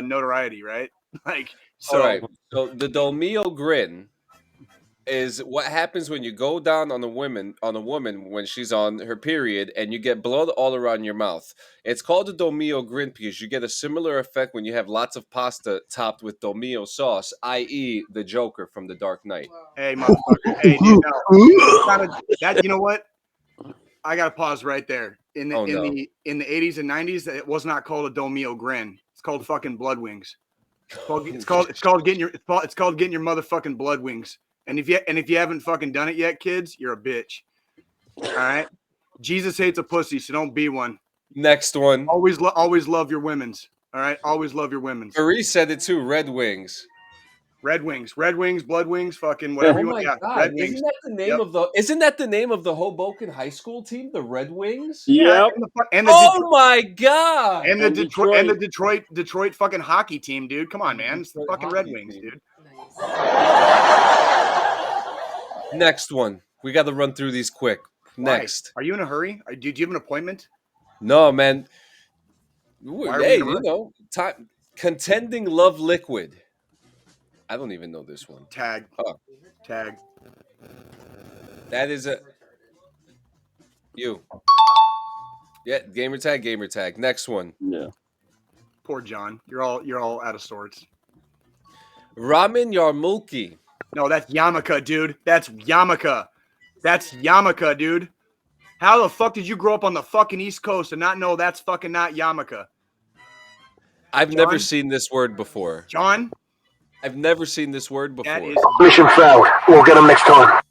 notoriety, right? Like, so All right. So the Dolmio grin is what happens when you go down on a woman when she's on her period and you get blood all around your mouth. It's called a Dolmio grin because you get a similar effect when you have lots of pasta topped with Dolmio sauce, i.e., the Joker from The Dark Knight. Hey, motherfucker. Hey, dude. No, that you know what? I gotta pause right there. In the Oh, no. in the 80s and 90s, it was not called a Dolmio grin. It's called fucking blood wings. It's called getting your motherfucking blood wings. And if you haven't fucking done it yet, kids, you're a bitch. All right. Jesus hates a pussy, so don't be one. Next one. Always love your women's. All right. Always love your women's. Marie said it too. Red Wings. Red wings, blood wings, fucking whatever Oh you my want. Yeah, God! red wings. Isn't that the name of the? Isn't that the name of the Hoboken High School team, the Red Wings? Yeah, Yep. and the Oh my God! and the And Detroit fucking hockey team, dude. Come on, man. It's the Detroit fucking Red hockey Wings, team. dude. Next one. We got to run through these quick. Why? Next. Are you in a hurry? Do you have an appointment? No, man. Why are we Hey, in a rush? time. Contending love liquid. I don't even know this one. Tag. Oh. Tag. That is a you. Yeah, gamer tag. Next one. Yeah. Poor John. You're all out of sorts. Ramen Yarmulke. No, that's Yamaka, dude. That's Yamaka. That's Yamaka, dude. How the fuck did you grow up on the fucking East Coast and not know that's fucking not Yamaka? I've John? never seen this word before. John, I've never seen this word before. that is Mission failed. We'll get him next time.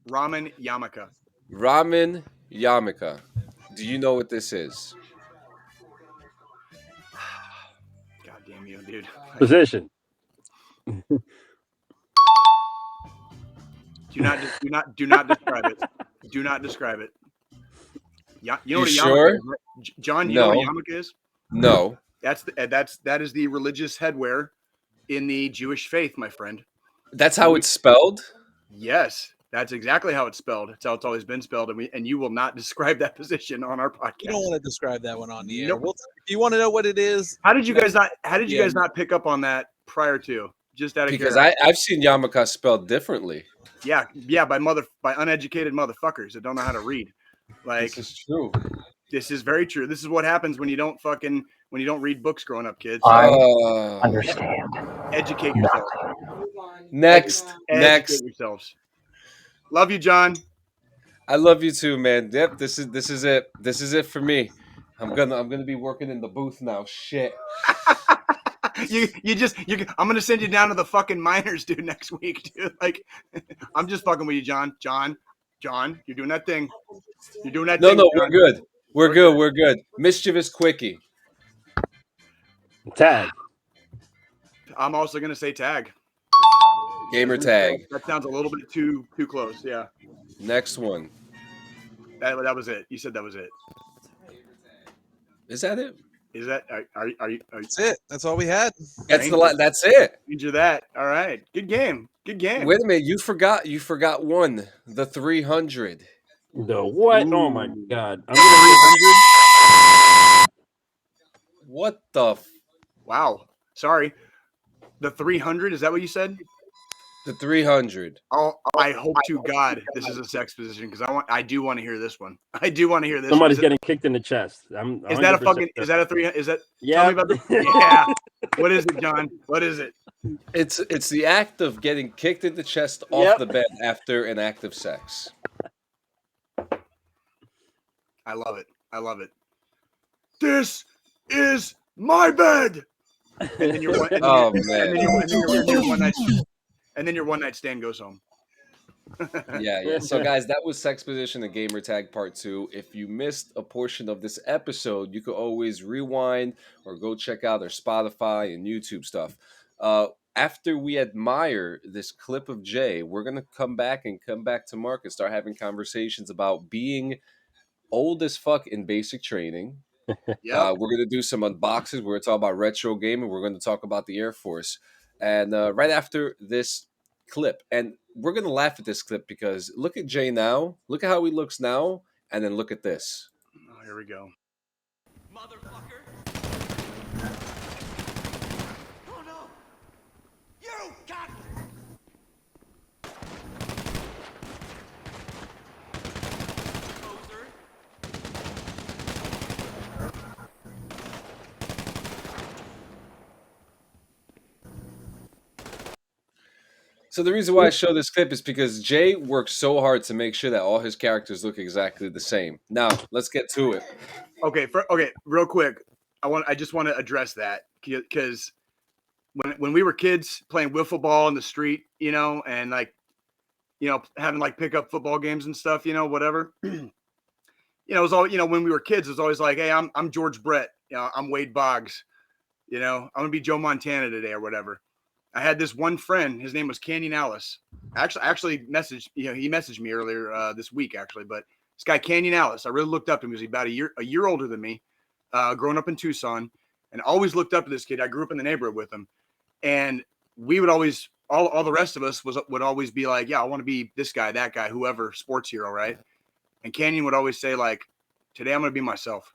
ramen Yamaka. Ramen Yamaka. Do you know what this is? God damn you, dude. Position. Do not describe it. Do not describe it. Yeah, you know what a sure? Yamaka is, right? John, do you know what a No. Yamaka is? No. That is the religious headwear in the Jewish faith, my friend. That's how it's spelled? Yes, that's exactly how it's spelled. It's how it's always been spelled, and you will not describe that position on our podcast. You don't want to describe that one on the air. Nope. If you want to know what it is, How did you guys not? How did you Yeah. guys not pick up on that prior to? Just out of Because curiosity. I've seen Yamaka spelled differently. Yeah, by uneducated motherfuckers that don't know how to read. Like This is true. this is very true. This is what happens when you don't read books growing up, kids. Understand. Educate yourselves. Next. Educate yourselves. Love you, John. I love you too, man. Yep, this is it. This is it for me. I'm gonna be working in the booth now. Shit. I'm gonna send you down to the fucking miners, dude, next week, dude. Like, I'm just fucking with you, John. John, you're doing that thing. You're doing that thing. No, John. we're good. Mischievous quickie. Tag. I'm also gonna say tag. Gamer tag. That sounds a little bit too close. Yeah. Next one. That was it. You said that was it. Is that it? Is that are you That's it. That's all we had. That's that's it. Injure that. All right. Good game. Good game. Wait a minute, you forgot one. The 300. The what? Oh my Ooh. god! I'm gonna What the Wow. Sorry. The 300, is that what you said? the 300. I hope to God this is a sex position because I do want to hear this one. I do want to hear this. Somebody's one. getting kicked in the chest. Is that a fucking? Is that a 300? Is that? Yeah. Tell me about the. Yeah. What is it, John? What is it? It's the act of getting kicked in the chest off the bed after an act of sex. I love it. I love it. This is my bed. And then your one. Oh man. And then your one night stand goes home. Yeah. So guys, that was Sex Position and Gamer Tag Part 2. If you missed a portion of this episode, you could always rewind or go check out our Spotify and YouTube stuff. After we admire this clip of Jay, we're gonna come back to Mark and start having conversations about being old as fuck in basic training. Yep. We're gonna do some unboxes. We're gonna talk about retro gaming. We're gonna talk about the Air Force. And right after this clip, and we're gonna laugh at this clip because look at Jay now, look at how he looks now, and then look at this. Oh, here we go. Motherfucker. Oh no. You got poser. So the reason why I show this clip is because Jay works so hard to make sure that all his characters look exactly the same. Now, let's get to it. Okay, real quick. I just want to address that because when we were kids playing wiffle ball in the street, and having like pickup football games and stuff, whatever. It was all, when we were kids, it was always like, hey, I'm George Brett, I'm Wade Boggs, I'm gonna be Joe Montana today or whatever. I had this one friend, his name was Canyon Alice. Actually messaged, he messaged me earlier this week actually, but this guy Canyon Alice, I really looked up to him because he's about a year older than me, growing up in Tucson, and always looked up to this kid. I grew up in the neighborhood with him, and we would always, all the rest of us would always be like, yeah, I want to be this guy, that guy, whoever, sports hero, right? And Canyon would always say like, today I'm gonna be myself.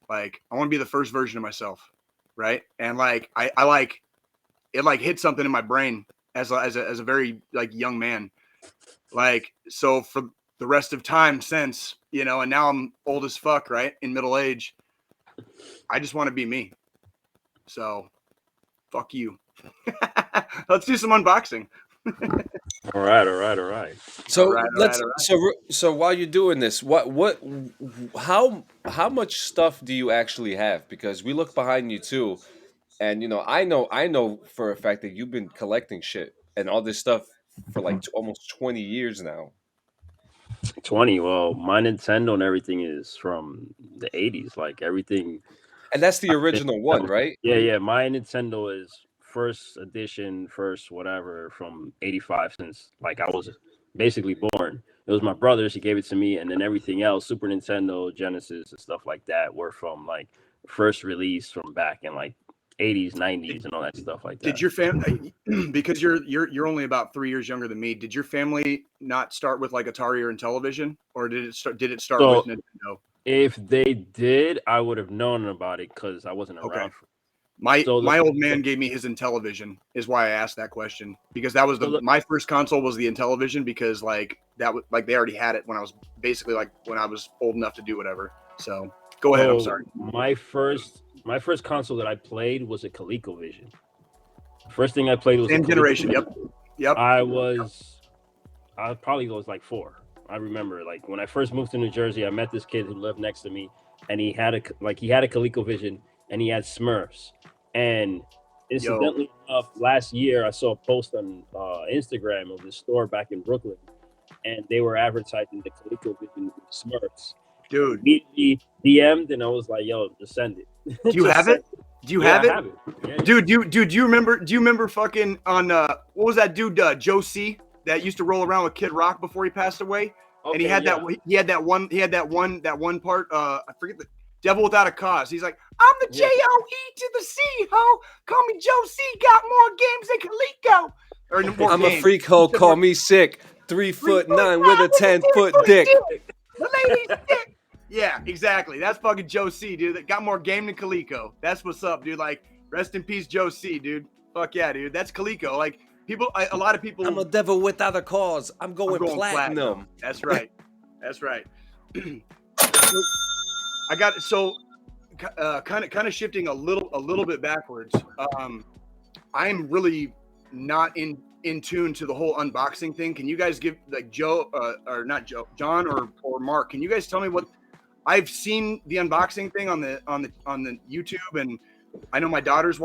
Like I want to be the first version of myself, right? And like I like. It like hit something in my brain as a very like young man. Like, so for the rest of time since, and now I'm old as fuck, right? In middle age, I just want to be me. So fuck you. Let's do some unboxing. All right. So All let's right. so while you're doing this, how much stuff do you actually have? Because we look behind you too. And I know for a fact that you've been collecting shit and all this stuff for like almost 20 years now. 20. Well, my Nintendo and everything is from the 80s. Like everything. And that's the original one, right? Yeah. My Nintendo is first edition, first whatever from 85 since like I was basically born. It was my brother's. He gave it to me. And then everything else, Super Nintendo, Genesis and stuff like that were from like first release from back in like 80s, 90s, and all that stuff like that. Did your family, because you're only about 3 years younger than me, did your family not start with like Atari or Intellivision, or did it start with Nintendo? If they did, I would have known about it because I wasn't around. Okay. My old man gave me his Intellivision, is why I asked that question, because that was my first console was the Intellivision, because like that was like they already had it when I was basically like when I was old enough to do whatever. So go ahead. I'm sorry. My first console that I played was a ColecoVision. First thing I played was same generation. Yep. I probably was like 4. I remember like when I first moved to New Jersey, I met this kid who lived next to me, and he had a ColecoVision and he had Smurfs. And incidentally enough, last year I saw a post on Instagram of this store back in Brooklyn, and they were advertising the ColecoVision Smurfs. Dude, Immediately DM'd, and I was like, "Yo, just send it." Do you have it? Do you Yeah, have I it? have it. Yeah, Dude, do you remember fucking on what was that dude Joe C that used to roll around with Kid Rock before he passed away? And he Okay, had yeah. that one part I forget the Devil Without a Cause. He's like, I'm the Yeah. J-O-E to the C, ho. Call me Joe C, got more games than Coleco. Or more I'm games. a freak hoe, call me sick. 3'9" with a 10-foot dick. The lady's dick. Yeah, exactly. That's fucking Joe C, dude. That got more game than Coleco. That's what's up, dude. Like, rest in peace, Joe C, dude. Fuck yeah, dude. That's Coleco. Like, a lot of people. I'm a devil without a cause. I'm going platinum. That's right. That's right. I got so kind of shifting a little bit backwards. I'm really not in tune to the whole unboxing thing. Can you guys give like Joe or not Joe, John or Mark? Can you guys tell me what I've seen the unboxing thing on the YouTube, and I know my daughters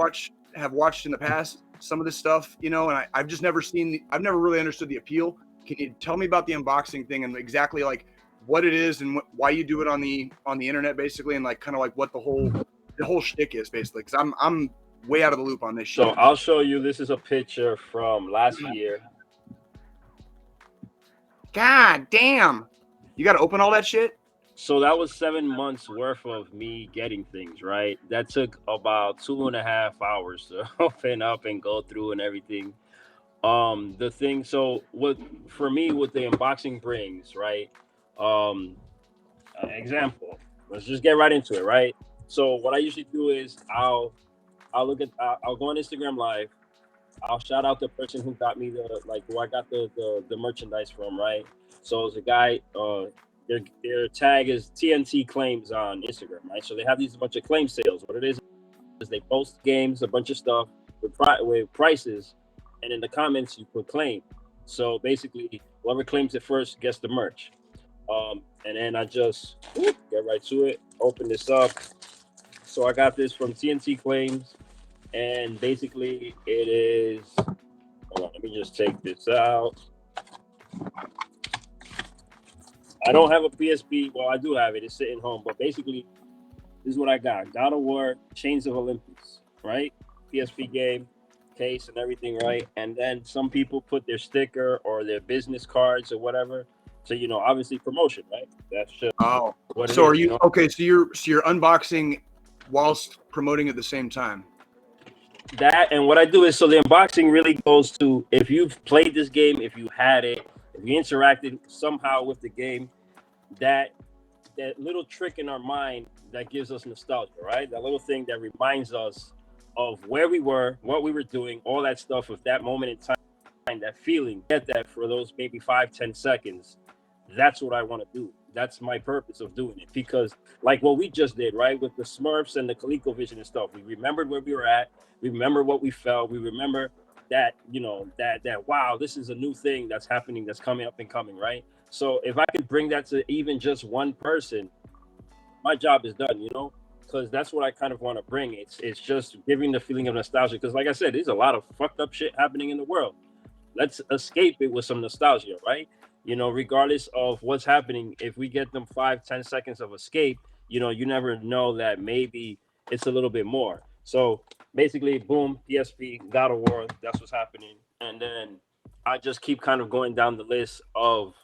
have watched in the past some of this stuff, you know, and I've just never I've never really understood the appeal. Can you tell me about the unboxing thing and exactly like what it is and why you do it on the internet basically, and like kind of like what the whole shtick is basically? Because I'm way out of the loop on this shit. So I'll show you. This is a picture from last year. God damn! You got to open all that shit. So that was 7 months worth of me getting things, right? That took about 2.5 hours to open up and go through and everything. The thing, so what for me, what the unboxing brings, right? Example. Let's just get right into it, right? So what I usually do is I'll go on Instagram Live. I'll shout out the person who got me who I got the merchandise from, right? So it's a guy. Their tag is TNT Claims on Instagram, right? So they have these bunch of claim sales. What it is they post games, a bunch of stuff with prices, and in the comments you put claim. So basically, whoever claims it first gets the merch. And then I just get right to it. Open this up. So I got this from TNT Claims, and basically it is. Hold on, let me just take this out. I don't have a PSP. Well, I do have it. It's sitting home. But basically, this is what I got. God of War, Chains of Olympus, right? PSP game, case and everything, right? And then some people put their sticker or their business cards or whatever. So, you know, obviously promotion, right? That's just what it So is, are you know? okay? So you're unboxing whilst promoting at the same time. That, and what I do is, so the unboxing really goes to if you've played this game, if you had it, if you interacted somehow with the game, that little trick in our mind that gives us nostalgia, right? That little thing that reminds us of where we were, what we were doing, all that stuff of that moment in time, that feeling, get that for those maybe 5-10 seconds. That's what I want to do. That's my purpose of doing it, because like what we just did, right, with the Smurfs and the ColecoVision and stuff, we remembered where we were at, we remember what we felt, we remember that, you know, that wow, this is a new thing that's happening, that's coming up and coming, right? So if I could bring that to even just one person, my job is done, you know, because that's what I kind of want to bring. It's just giving the feeling of nostalgia, because like I said, there's a lot of fucked up shit happening in the world. Let's escape it with some nostalgia, right? You know, regardless of what's happening, if we get them 5-10 seconds of escape, you know, you never know that maybe it's a little bit more. So basically, boom, PSP, God of War, that's what's happening. And then I just keep kind of going down the list of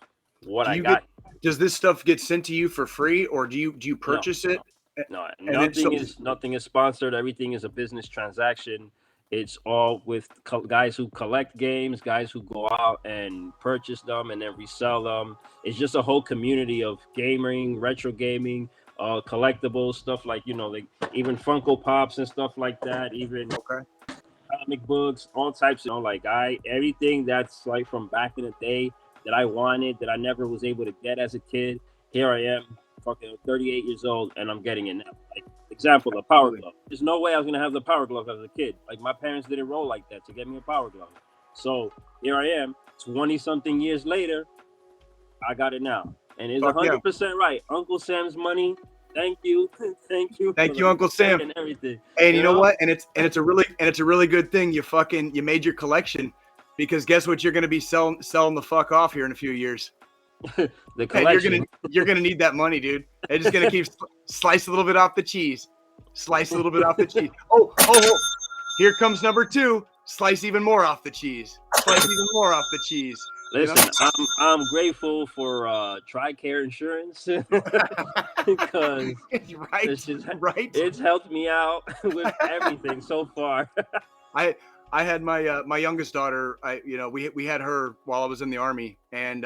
what I got. Does this stuff get sent to you for free, or do you purchase it? No, And nothing is sponsored. Everything is a business transaction. It's all with guys who collect games, guys who go out and purchase them and then resell them. It's just a whole community of gaming, retro gaming, collectibles, stuff like, you know, like even Funko Pops and stuff like that. Even comic books, all types of, you know, like everything that's like from back in the day that I wanted, that I never was able to get as a kid. Here I am, fucking 38 years old, and I'm getting it now. Like, example, the Power Glove. There's no way I was gonna have the Power Glove as a kid. Like, my parents didn't roll like that to get me a Power Glove. So here I am, 20-something years later, I got it now. And it's 100% right. Uncle Sam's money. Thank you. Thank you, Uncle Sam. And everything. And you know what? And it's a really good thing you made your collection, because guess what? You're gonna be selling the fuck off here in a few years. The collection. And you're gonna need that money, dude. They're just gonna keep slice a little bit off the cheese. Slice a little bit off the cheese. Oh, here comes number 2. Slice even more off the cheese. Slice even more off the cheese. Listen, I'm grateful for TRICARE insurance because it's helped me out with everything so far. I had my youngest daughter. We had her while I was in the Army, and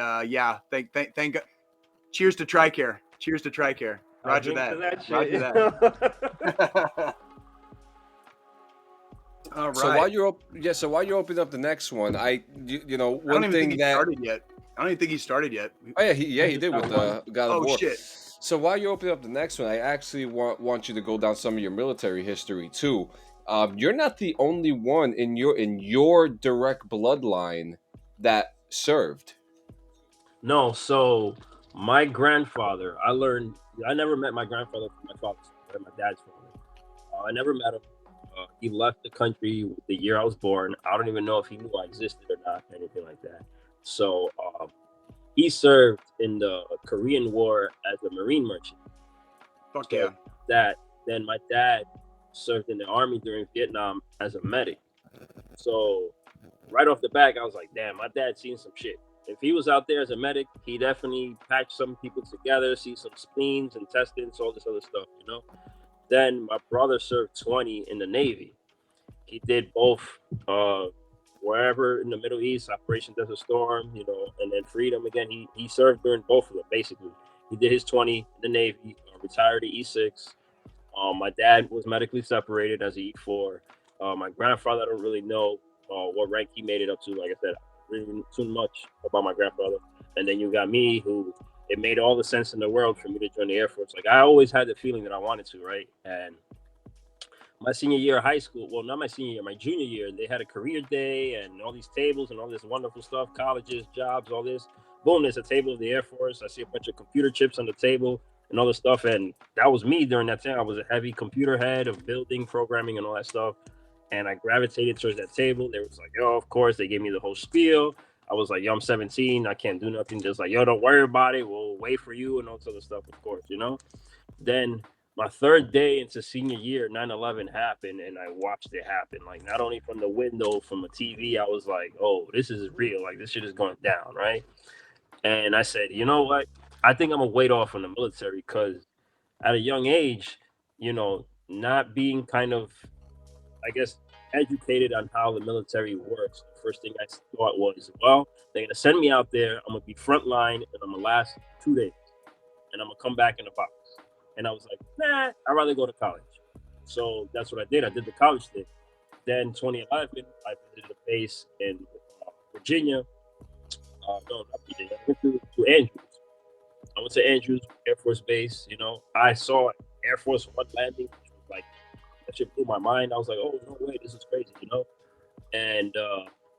thank God. Cheers to TRICARE. Cheers to TRICARE. Roger that. Roger that. All right. So while you're opening up the next one, one thing that started yet. I don't even think he started yet. Oh yeah, he did with God of War. Oh shit. So while you're opening up the next one, I actually want you to go down some of your military history too. You're not the only one in your direct bloodline that served. No, so my grandfather, I never met my grandfather from my father's side, my dad's father. I never met him. He left the country the year I was born. I don't even know if he knew I existed or not, anything like that. So he served in the Korean War as a Marine merchant. Fuck yeah. Then my dad served in the Army during Vietnam as a medic. So right off the bat, I was like, damn, my dad's seen some shit. If he was out there as a medic, he definitely patched some people together, see some spleens, intestines, all this other stuff, you know? Then my brother served 20 in the Navy. He did both wherever in the Middle East, Operation Desert Storm, you know, and then Freedom again. He served during both of them, basically. He did his 20 in the Navy, retired at E6. My dad was medically separated as a E4. My grandfather, I don't really know what rank he made it up to. Like I said, really too much about my grandfather. And then you got me, who it made all the sense in the world for me to join the Air Force. Like I always had the feeling that I wanted to, right? And my senior year of high school, well, not my senior year, my junior year, they had a career day and all these tables and all this wonderful stuff, colleges, jobs, all this. Boom, there's a table of the Air Force. I see a bunch of computer chips on the table and all this stuff. And that was me during that time. I was a heavy computer head of building, programming, and all that stuff. And I gravitated towards that table. They was like, yo, of course. They gave me the whole spiel. I was like, yo, I'm 17. I can't do nothing. Just like, yo, don't worry about it. We'll wait for you and all this other stuff, of course, you know? Then my third day into senior year, 9/11 happened, and I watched it happen. Like, not only from the window, from a TV, I was like, oh, this is real. Like, this shit is going down, right? And I said, you know what? I think I'm going to wait off from the military because at a young age, you know, not being kind of, I guess, educated on how the military works, the first thing I thought was, well, they're going to send me out there. I'm going to be frontline, and I'm going to last 2 days, and I'm going to come back in a box. And I was like, nah, I'd rather go to college. So that's what I did. I did the college thing. Then 2011, I visited a base in Virginia. No, not Virginia. I went to Andrews. I went to Andrews Air Force Base. You know, I saw Air Force One landing, which was like, that shit blew my mind. I was like, oh, no way, this is crazy, you know? And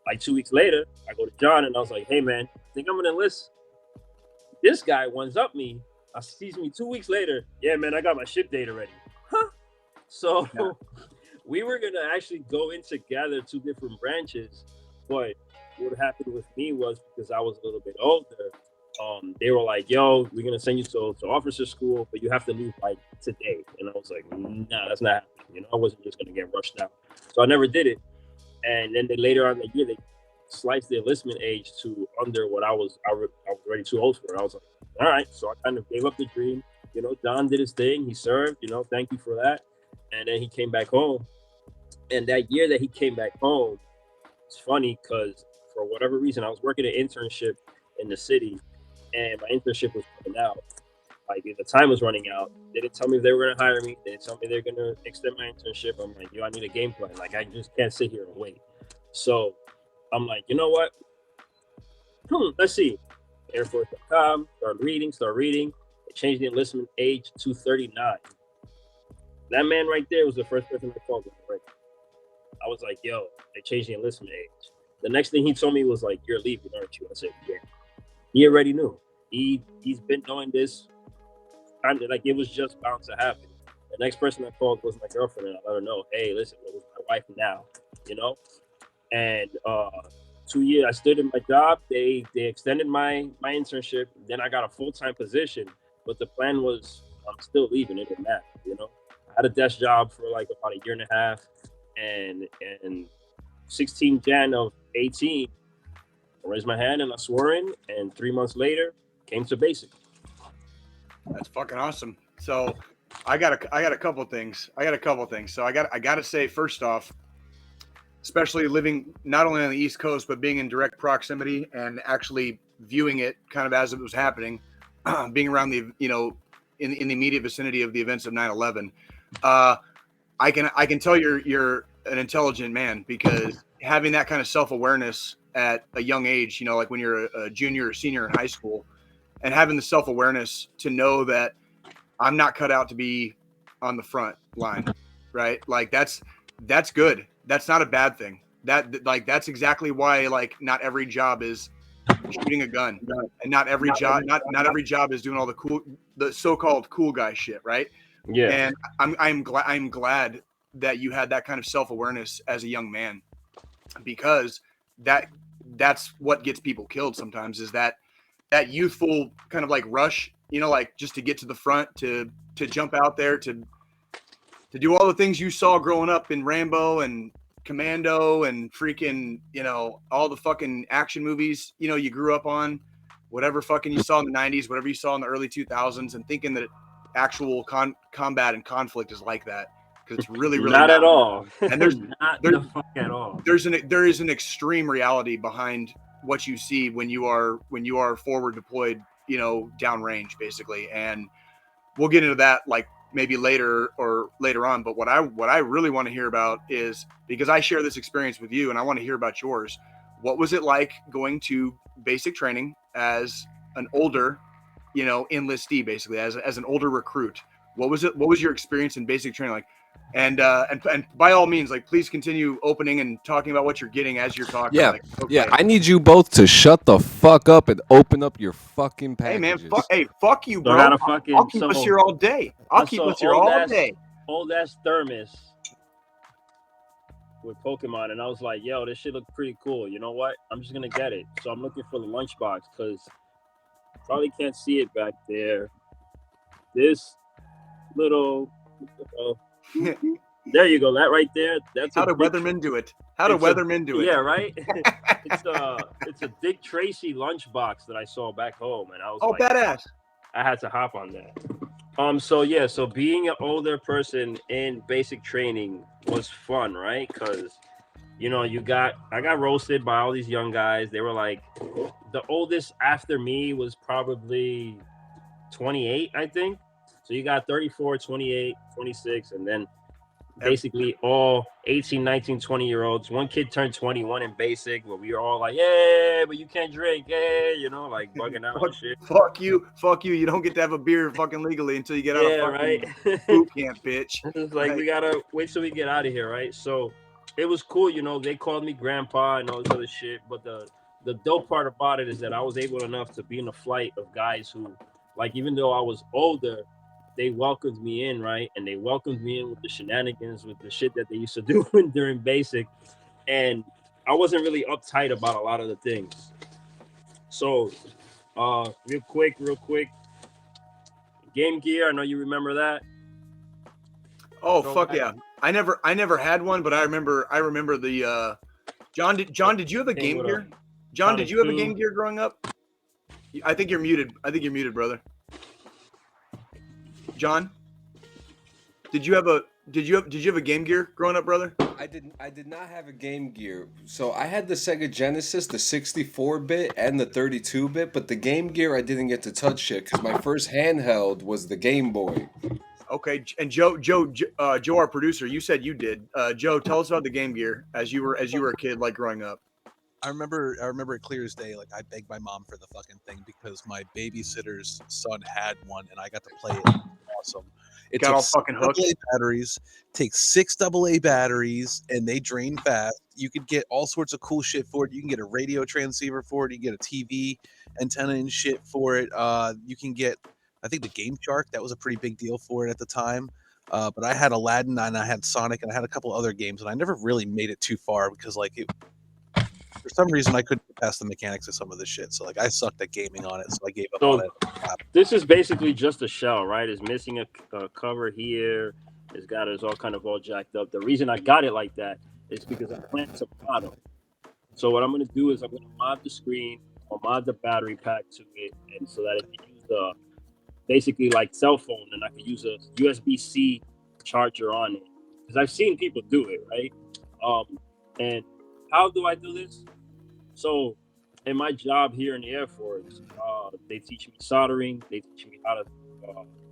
like 2 weeks later, I go to John and I was like, hey, man, I think I'm going to enlist. This guy ones up me. Sees me 2 weeks later. Yeah, man, I got my ship date already. Huh? So we were going to actually go in together, 2 different branches. But what happened with me was because I was a little bit older, they were like, yo, we're going to send you to officer school, but you have to leave like today. And I was like, nah, that's not happening. You know, I wasn't just going to get rushed out. So I never did it. And then later on in the year, they sliced the enlistment age to under what I was already too old for. I was like, all right. So I kind of gave up the dream. You know, John did his thing. He served, you know, thank you for that. And then he came back home. And that year that he came back home, it's funny because for whatever reason, I was working an internship in the city and my internship was coming out. Like the time was running out. They didn't tell me if they were going to hire me. They didn't tell me they're going to extend my internship. I'm like, yo, I need a game plan. Like, I just can't sit here and wait. So I'm like, you know what? Let's see. Airforce.com, start reading. They changed the enlistment age to 39. That man right there was the first person I called. Right? I was like, yo, they changed the enlistment age. The next thing he told me was like, you're leaving, aren't you? I said, yeah. He already knew. He's been doing this. Like it was just bound to happen. The next person I called was my girlfriend, and I let her know, hey, listen, it was my wife now, you know? And 2 years, I stood in my job. They extended my internship. Then I got a full-time position. But the plan was I'm still leaving it in that. You know, I had a desk job for like about a year and a half, and 16 Jan of 18, I raised my hand and I swore in, and 3 months later came to basic. That's fucking awesome. So I got a couple things. So I got to say, first off, especially living not only on the East Coast, but being in direct proximity and actually viewing it kind of as it was happening, being around the, you know, in the immediate vicinity of the events of 9/11, I can tell you're an intelligent man, because having that kind of self-awareness at a young age, you know, like when you're a junior or senior in high school, and having the self-awareness to know that I'm not cut out to be on the front line, right? Like that's good. That's not a bad thing. That's exactly why like not every job is shooting a gun, and not every job is doing all the so-called cool guy shit, right? Yeah. And I'm glad that you had that kind of self-awareness as a young man, because that's what gets people killed sometimes, is that youthful kind of like rush, you know, like just to get to the front, to jump out there, to do all the things you saw growing up in Rambo and Commando and freaking, you know, all the fucking action movies, you know, you grew up on, whatever fucking you saw in the 90s, whatever you saw in the early 2000s, and thinking that actual combat and conflict is like that, because it's really not at all. And there's not the fuck at all. there is an extreme reality behind what you see when you are forward deployed, you know, downrange basically. And we'll get into that like maybe later on. But what I really want to hear about is, because I share this experience with you and I want to hear about yours. What was it like going to basic training as an older, you know, enlistee, basically as an older recruit? What was your experience in basic training like? And by all means, like, please continue opening and talking about what you're getting as you're talking. Yeah, like, okay. yeah. I need you both to shut the fuck up and open up your fucking packages. Hey man, fuck you, bro. So I got a fucking, I'll keep us here all day. I'll keep us here all day. Old ass thermos with Pokemon, and I was like, yo, this shit look pretty cool. You know what? I'm just gonna get it. So I'm looking for the lunchbox, because probably can't see it back there. This little there you go. That right there. That's how do weathermen do it? How do weathermen do it? Yeah, right. It's a Dick Tracy lunchbox that I saw back home, and I was like, badass. I had to hop on that. So being an older person in basic training was fun, right? Because, you know, I got roasted by all these young guys. They were like, the oldest after me was probably 28, I think. So you got 34, 28, 26, and then basically all 18, 19, 20-year-olds. One kid turned 21 in basic, where we were all like, yeah, but you can't drink, yeah, you know, like bugging out and shit. Fuck you. You don't get to have a beer fucking legally until you get out of fucking boot camp, bitch. It's like, we gotta wait till we get out of here, right? So it was cool, you know, they called me grandpa and all this other shit, but the dope part about it is that I was able enough to be in a flight of guys who, like, even though I was older, they welcomed me in, right? And they welcomed me in with the shenanigans, with the shit that they used to do during basic. And I wasn't really uptight about a lot of the things. So, real quick, Game Gear, I know you remember that. Oh, fuck yeah. I never had one, but I remember the John, did you have a Game Gear? John, did you have a Game Gear growing up? I think you're muted. Brother. John, did you have a Game Gear growing up, brother? I did not have a Game Gear. So I had the Sega Genesis, the 64-bit and the 32-bit, but the Game Gear I didn't get to touch yet because my first handheld was the Game Boy. Okay, and Joe, our producer, you said you did. Joe, tell us about the Game Gear as you were a kid, like growing up. I remember it clear as day. Like, I begged my mom for the fucking thing because my babysitter's son had one and I got to play it. Awesome. It got all fucking hooked. Batteries, takes 6 AA batteries, and they drain fast. You could get all sorts of cool shit for it. You can get a radio transceiver for it. You can get a TV antenna and shit for it. You can get, I think, the Game Shark. That was a pretty big deal for it at the time. But I had Aladdin and I had Sonic and I had a couple other games, and I never really made it too far because, like, for some reason I couldn't get past the mechanics of some of this shit. So, like, I sucked at gaming on it, so I gave up on it. This is basically just a shell, right? It's missing a cover here. It's all kind of all jacked up. The reason I got it like that is because I plan to mod them. So what I'm gonna do is I'm gonna mod the screen, I'll mod the battery pack to it, and so that it can use the basically like cell phone, and I can use a USB-C charger on it. Because I've seen people do it, right? And how do I do this? So in my job here in the Air Force, they teach me soldering, they teach me how to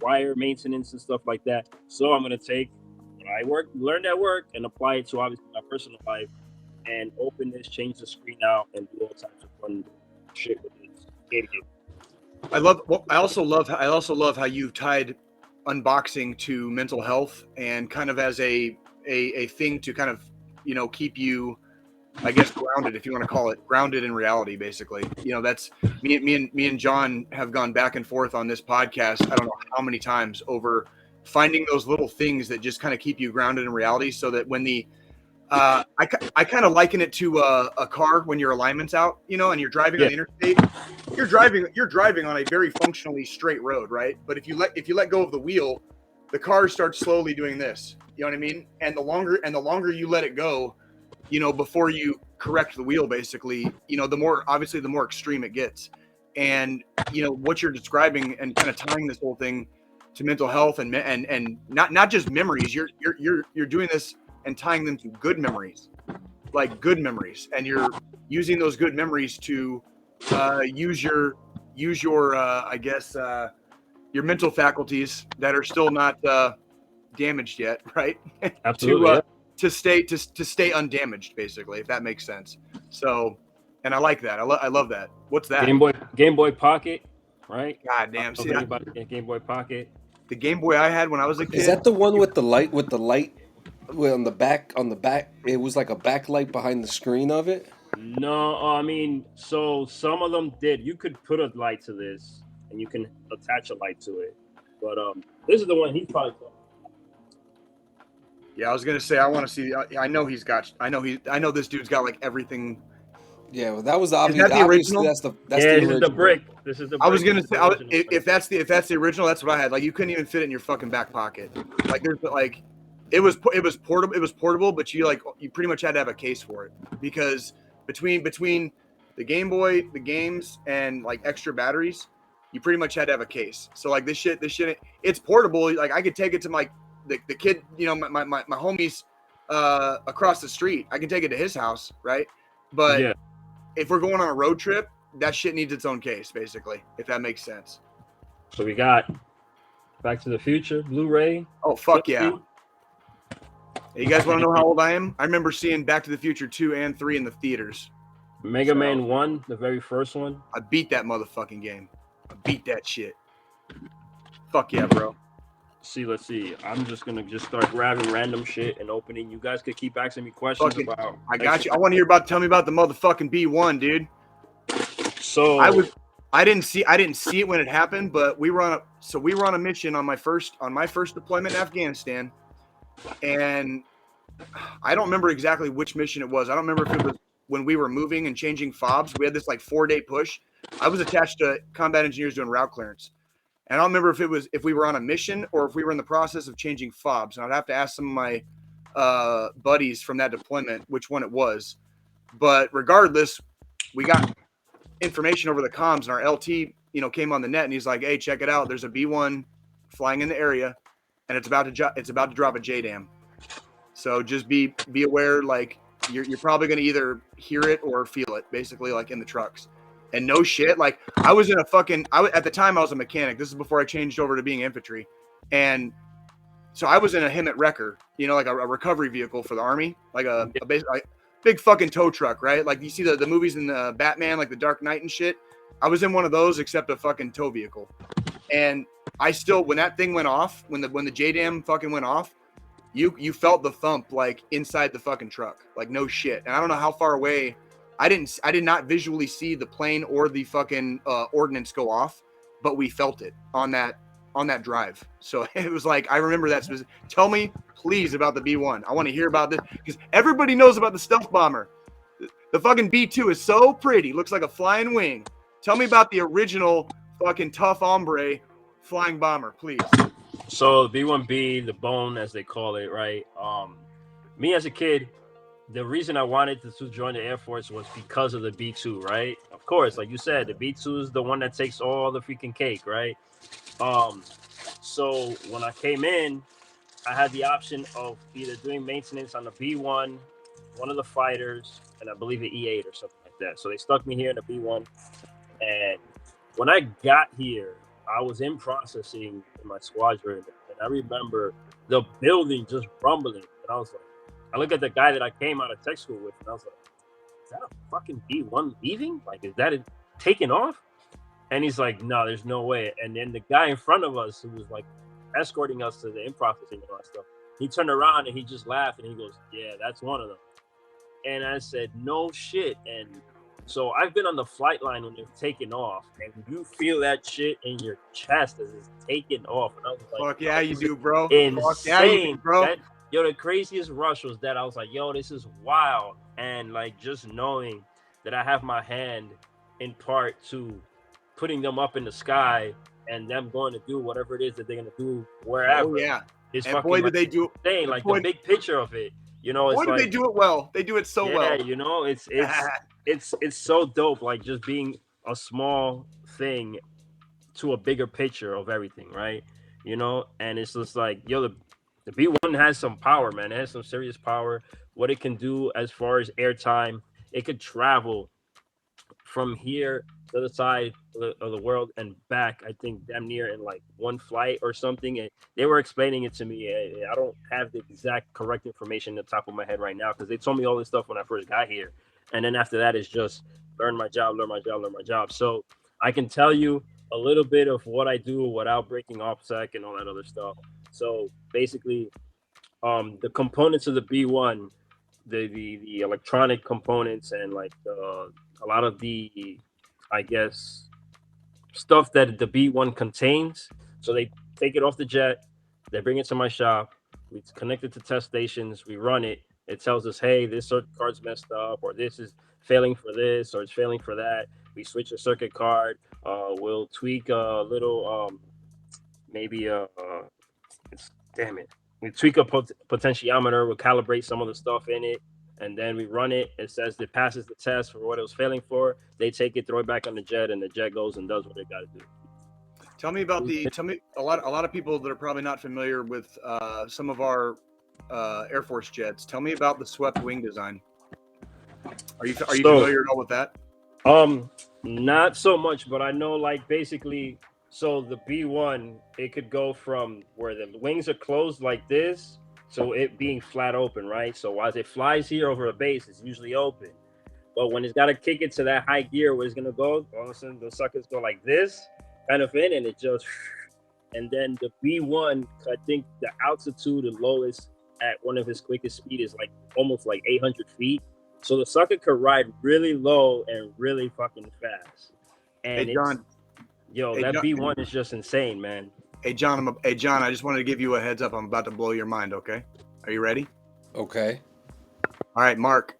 wire maintenance and stuff like that. So I'm gonna take what I learned at work, and apply it to obviously my personal life, and open this, change the screen out, and do all types of fun shit with this game. I also love how you've tied unboxing to mental health and kind of as a thing to kind of, you know, keep you, I guess, grounded, if you want to call it grounded in reality, basically. You know, that's me and John have gone back and forth on this podcast. I don't know how many times over finding those little things that just kind of keep you grounded in reality, so that when the I kind of liken it to a car when your alignment's out, you know, and you're driving on the interstate. You're driving on a very functionally straight road, right? But if you let go of the wheel, the car starts slowly doing this. You know what I mean? And the longer you let it go, you know, before you correct the wheel, basically, you know, the more extreme it gets. And you know what you're describing and kind of tying this whole thing to mental health and not just memories. You're doing this and tying them to good memories, and you're using those good memories to use your I guess your mental faculties that are still not damaged yet, right? Absolutely. to stay undamaged, basically, if that makes sense. So, and I like that. I love that. What's that? Game Boy Pocket, right? God damn. See, Game Boy Pocket. The Game Boy I had when I was a kid. Is that the one with the light? On the back, it was like a backlight behind the screen of it. No, I mean, so some of them did. You could put a light to this, and you can attach a light to it. But this is the one he's probably talking. Yeah, I was gonna say I want to see. I know this dude's got like everything. Yeah, well, that was obvious. Is that the original? That's the This is the brick. This is the. I was gonna say if that's the original, that's what I had. Like, you couldn't even fit it in your fucking back pocket. Like, there's like. It was portable. It was portable, but you pretty much had to have a case for it, because between the Game Boy, the games, and like extra batteries, you pretty much had to have a case. So like this shit, it's portable. Like, I could take it to the kid, you know, my homies across the street. I can take it to his house, right? But yeah. If we're going on a road trip, that shit needs its own case, basically, if that makes sense. So we got Back to the Future Blu-ray. Oh fuck yeah! You guys want to know how old I am? I remember seeing Back to the Future 2 and 3 in the theaters. Mega Man 1, the very first one. I beat that motherfucking game. I beat that shit. Fuck yeah, bro. Let's see. I'm just going to start grabbing random shit and opening. You guys could keep asking me questions about. I got you. I want to hear tell me about the motherfucking B1, dude. So I didn't see it when it happened, but we were on a mission on my first deployment in Afghanistan. And I don't remember exactly which mission it was. I don't remember if it was when we were moving and changing fobs. We had this like 4-day push. I was attached to combat engineers doing route clearance. And I don't remember if we were on a mission or if we were in the process of changing fobs. And I'd have to ask some of my buddies from that deployment which one it was. But regardless, we got information over the comms, and our LT, you know, came on the net, and he's like, "Hey, check it out. There's a B1 flying in the area, and it's about to drop a JDAM. So just be aware. Like, you're probably going to either hear it or feel it, basically, like in the trucks." And no shit, like at the time I was a mechanic. This is before I changed over to being infantry, and so I was in a Hemet Wrecker, you know, like a recovery vehicle for the Army, like a big fucking tow truck, right? Like you see the movies in the Batman, like the Dark Knight and shit. I was in one of those, except a fucking tow vehicle. And I still, when that thing went off, when the JDAM fucking went off, you felt the thump like inside the fucking truck, like no shit. And I don't know how far away. I did not visually see the plane or the fucking ordnance go off, but we felt it on that drive. So it was like, I remember that. Tell me, please, about the B1. I want to hear about this, because everybody knows about the stealth bomber. The fucking B2 is so pretty, looks like a flying wing. Tell me about the original fucking tough hombre flying bomber, please. So B1B, the bone as they call it, right? Me as a kid, the reason I wanted to join the Air Force was because of the B2, right? Of course, like you said, the B2 is the one that takes all the freaking cake, right? So when I came in, I had the option of either doing maintenance on the B1, one of the fighters, and I believe the E8 or something like that. So they stuck me here in the B1. And when I got here, I was in processing in my squadron. And I remember the building just rumbling. And I was like, I look at the guy that I came out of tech school with, and I was like, is that a fucking B1 leaving? Like, is that taking off? And he's like, no, there's no way. And then the guy in front of us who was like escorting us to the in processing and all that stuff, he turned around and he just laughed and he goes, yeah, that's one of them. And I said, no shit. And so I've been on the flight line when they're taking off, and you feel that shit in your chest as it's taking off. And I was like, fuck yeah, you do, bro. insane. Fuck yeah, you do, bro. The craziest rush was that I was like, yo, this is wild. And like just knowing that I have my hand in part to putting them up in the sky and them going to do whatever it is that they're going to do wherever. Oh yeah. It's And fucking boy, did they do insane. Like the big picture of it, you know, it's boy, like, did they do it well. They do it so well. yeah, you know, it's so dope. Like just being a small thing to a bigger picture of everything, right? You know, and it's just like, yo, the B1 has some power, man. It has some serious power. What it can do as far as airtime, it could travel from here to the side of the world and back, I think damn near in like one flight or something. And they were explaining it to me. I don't have the exact correct information at the top of my head right now because they told me all this stuff when I first got here. And then after that, it's just learn my job. So I can tell you a little bit of what I do without breaking OPSEC and all that other stuff. So basically, the components of the B1, the electronic components and like a lot of the, I guess, stuff that the B1 contains. So they take it off the jet, they bring it to my shop, we connect it to test stations, we run it. It tells us, hey, this circuit card's messed up, or this is failing for this, or it's failing for that. We switch a circuit card. We'll tweak a little, damn it. We tweak a potentiometer. We'll calibrate some of the stuff in it, and then we run it. It says it passes the test for what it was failing for. They take it, throw it back on the jet, and the jet goes and does what it got to do. Tell me a lot of people that are probably not familiar with some of our Air Force jets. Tell me about the swept wing design. Are you familiar at all with that? Not so much, but I know like basically. So the B1, it could go from where the wings are closed like this, so it being flat open, right? So as it flies here over a base, it's usually open. But when it's got to kick it to that high gear where it's going to go, all of a sudden the suckers go like this, kind of in, and it just, and then the B1, I think the altitude, the lowest at one of his quickest speed is like almost like 800 feet. So the sucker could ride really low and really fucking fast. And hey, John. That B1 is just insane, man. Hey, John, I just wanted to give you a heads up. I'm about to blow your mind, okay? Are you ready? Okay. All right, Mark.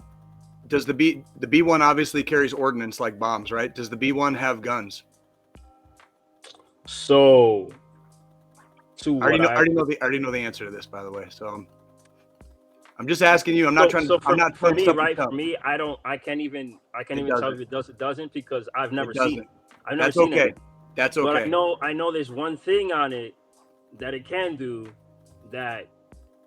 Does the B1 obviously carries ordnance like bombs, right? Does the B1 have guns? So, I already know the answer to this, by the way. So I'm just asking you. I'm not trying to. I'm not for me, right? For me, I can't even tell if it does. It doesn't because I've never seen it. I've never seen it. That's okay. But I know there's one thing on it that it can do that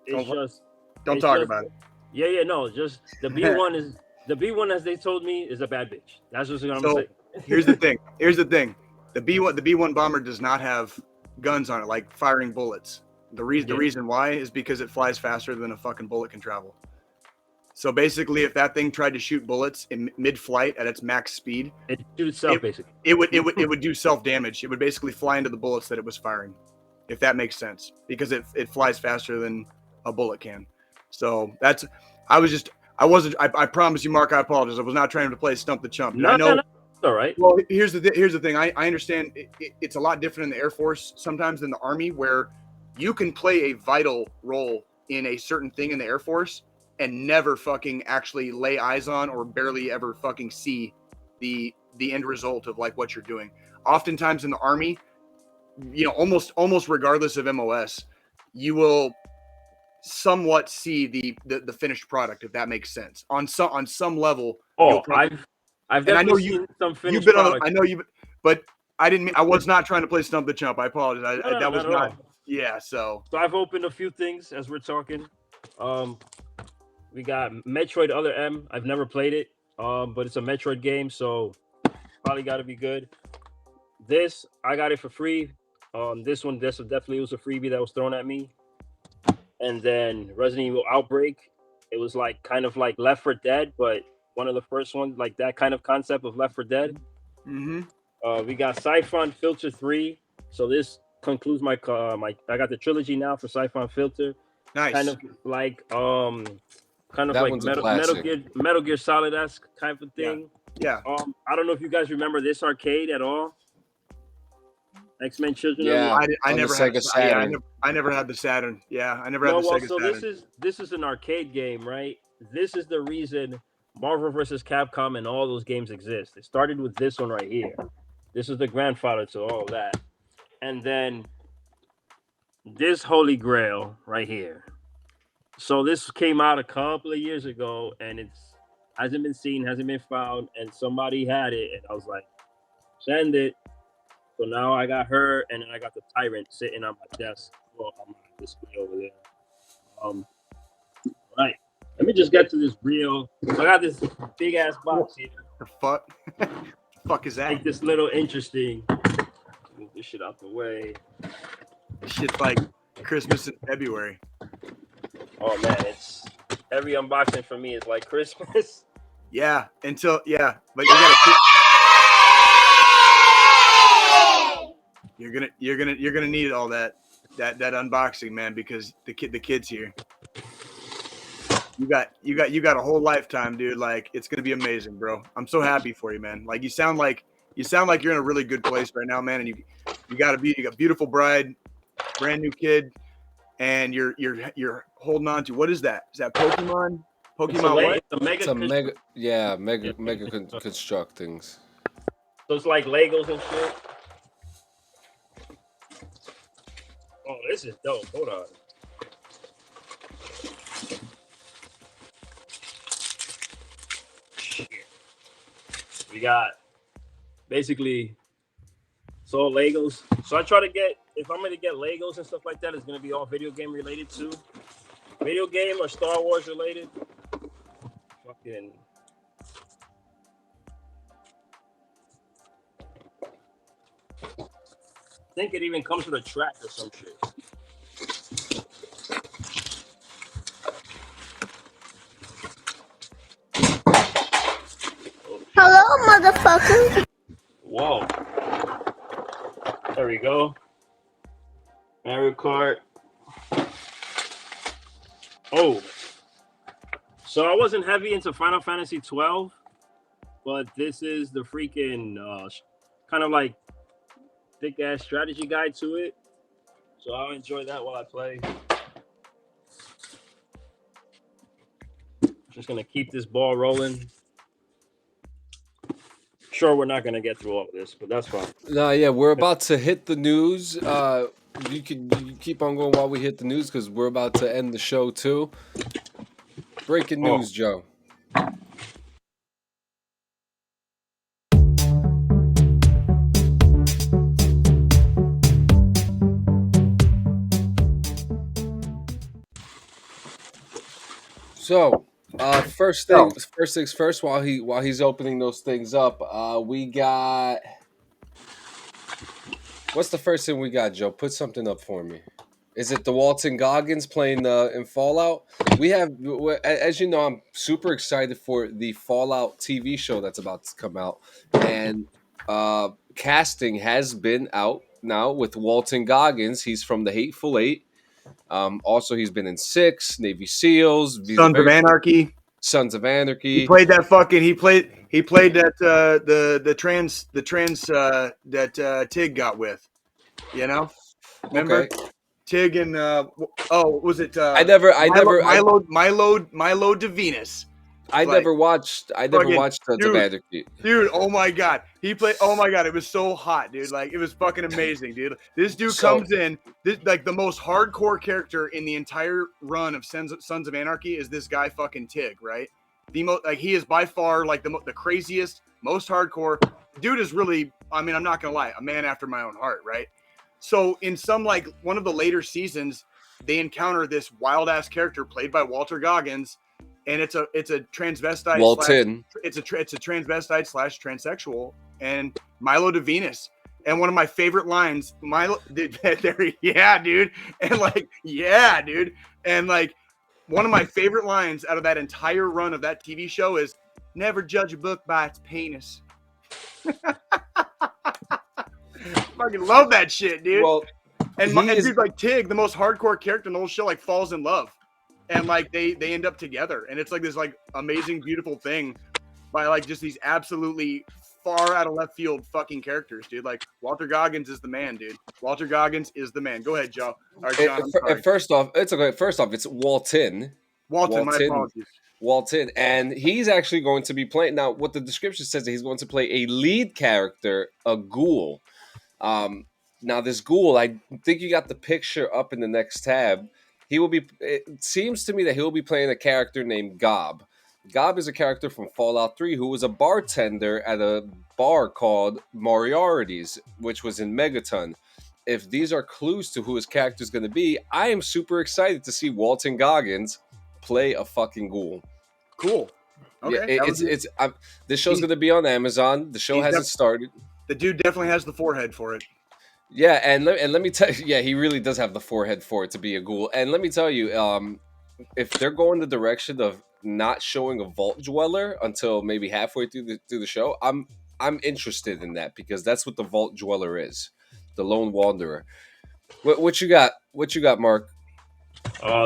is don't talk about it. Yeah, no, just the B1 as they told me is a bad bitch. That's just what I'm saying. Here's the thing. The B1 bomber does not have guns on it, like firing bullets. The reason why is because it flies faster than a fucking bullet can travel. So basically, if that thing tried to shoot bullets in mid-flight at its max speed, it shoots itself. Basically, it would do self-damage. It would basically fly into the bullets that it was firing, if that makes sense, because it flies faster than a bullet can. So that's. I promise you, Mark. I apologize. I was not trying to play stump the chump. No, all right. Well, here's the thing. I understand it's a lot different in the Air Force sometimes than the Army, where you can play a vital role in a certain thing in the Air Force and never fucking actually lay eyes on or barely ever fucking see the end result of like what you're doing. oftentimes in the Army, almost regardless of MOS, you will somewhat see the finished product, if that makes sense. On some level, Oh, I've and I know definitely seen some finished you've been on. product. I know you, but I didn't. I was not trying to play Stump the Chump. I apologize. No, That was not at not. all. Yeah. So I've opened a few things as we're talking. We got Metroid Other M. I've never played it, but it's a Metroid game, so probably got to be good. This I got it for free. This definitely was a freebie that was thrown at me. And then Resident Evil Outbreak. It was like kind of like Left 4 Dead, but one of the first ones, like that kind of concept of Left 4 Dead. We got Siphon Filter 3. So this concludes my I got the trilogy now for Siphon Filter. nice. Kind of like That one's a classic. Metal Gear Solid-esque type of thing. Yeah. I don't know if you guys remember this arcade at all. X-Men Children of Yeah, the I on the never had Sega Saturn. I never had the Saturn. Yeah, I never had the Sega Saturn. This is an arcade game, right? This is the reason Marvel vs. Capcom and all those games exist. It started with this one right here. This is the grandfather to all of that. And then this Holy Grail right here. So this came out a couple of years ago, and it's hasn't been seen, hasn't been found, and somebody had it, and I was like, send it. So now I got her, and then I got the Tyrant sitting on my desk, well, on my display over there. Right. Let me just get to this real. So I got this big ass box here. The fuck? Fuck is that? Make this little interesting. Move this shit out the way. Shit's like Christmas in February. Oh man, it's every unboxing for me is like Christmas. Yeah, but you gotta keep. You're gonna need all that unboxing, man, because the kids here. You got a whole lifetime, dude. Like, it's gonna be amazing, bro. I'm so happy for you, man. Like, you sound like you're in a really good place right now, man. And you got a beautiful bride, brand new kid, and you're holding on to, what is that? Is that Pokemon? What? It's a mega construct things. So it's like Legos and shit. Oh, this is dope. Hold on. Shit. We got basically it's all Legos. So I try to get, if I'm going to get Legos and stuff like that, it's going to be all video game related too. Video game or Star Wars related. Fucking. I think it even comes with a track or some shit. Hello, motherfucker. Whoa. There we go. Mario Kart. Oh. So I wasn't heavy into Final Fantasy 12, but this is the freaking kind of like thick ass strategy guide to it. So I'll enjoy that while I play. Just gonna keep this ball rolling. Sure, we're not gonna get through all of this, but that's fine. No, yeah, we're about to hit the news. You can keep on going while we hit the news because we're about to end the show too. Breaking news, Joe. So, first things first. While he's opening those things up, we got. What's the first thing we got, Joe? Put something up for me. Is it the Walton Goggins playing in Fallout? We have, as you know, I'm super excited for the Fallout TV show that's about to come out, and casting has been out now with Walton Goggins. He's from the Hateful Eight. Also, he's been in Six, Navy SEALs, Sons of Anarchy. He played that fucking. He played that the trans that Tig got with. You know, remember Tig and was it? Milo Devenus. I Like, never watched the dude, Bandicoot. Dude, oh my god. He played oh my god, it was so hot, dude. Like it was fucking amazing, dude. This dude So- comes in, this like the most hardcore character in the entire run of Sons of Anarchy is this guy fucking Tig, right? The most like he is by far like the craziest, most hardcore. Dude is really, I mean, I'm not gonna lie, a man after my own heart, right? So in some like one of the later seasons, they encounter this wild ass character played by Walter Goggins, and it's a transvestite Walton. it's a transvestite slash transsexual, and Milo Venus. And one of my favorite lines, Milo, dude, yeah, dude, and like, yeah, dude, and like, one of my favorite lines out of that entire run of that TV show is, "Never judge a book by its penis." Fucking love that shit, dude. Well, and he is- dude, like Tig, the most hardcore character in the whole show, like falls in love, and like they end up together, and it's like this like amazing, beautiful thing by like just these absolutely far out of left field fucking characters, dude. Like Walter Goggins is the man, dude. Walter Goggins is the man. Go ahead, Joe. All right, John. I'm sorry. First off, it's okay. First off, it's Walton. Walton, my apologies. Walton, and he's actually going to be playing now. What the description says that he's going to play a lead character, a ghoul. Now this ghoul, I think you got the picture up in the next tab. He will be. It seems to me that he will be playing a character named Gob. Gob is a character from Fallout 3 who was a bartender at a bar called Moriarty's, which was in Megaton. If these are clues to who his character is going to be, I am super excited to see Walton Goggins play a fucking ghoul. Cool. Okay. Yeah, this show's going to be on Amazon. The show hasn't started. The dude definitely has the forehead for it. Yeah, and let me tell you, yeah, he really does have the forehead for it to be a ghoul. And let me tell you, if they're going the direction of not showing a vault dweller until maybe halfway through the show, I'm interested in that, because that's what the vault dweller is, the lone wanderer. What you got? What you got, Mark?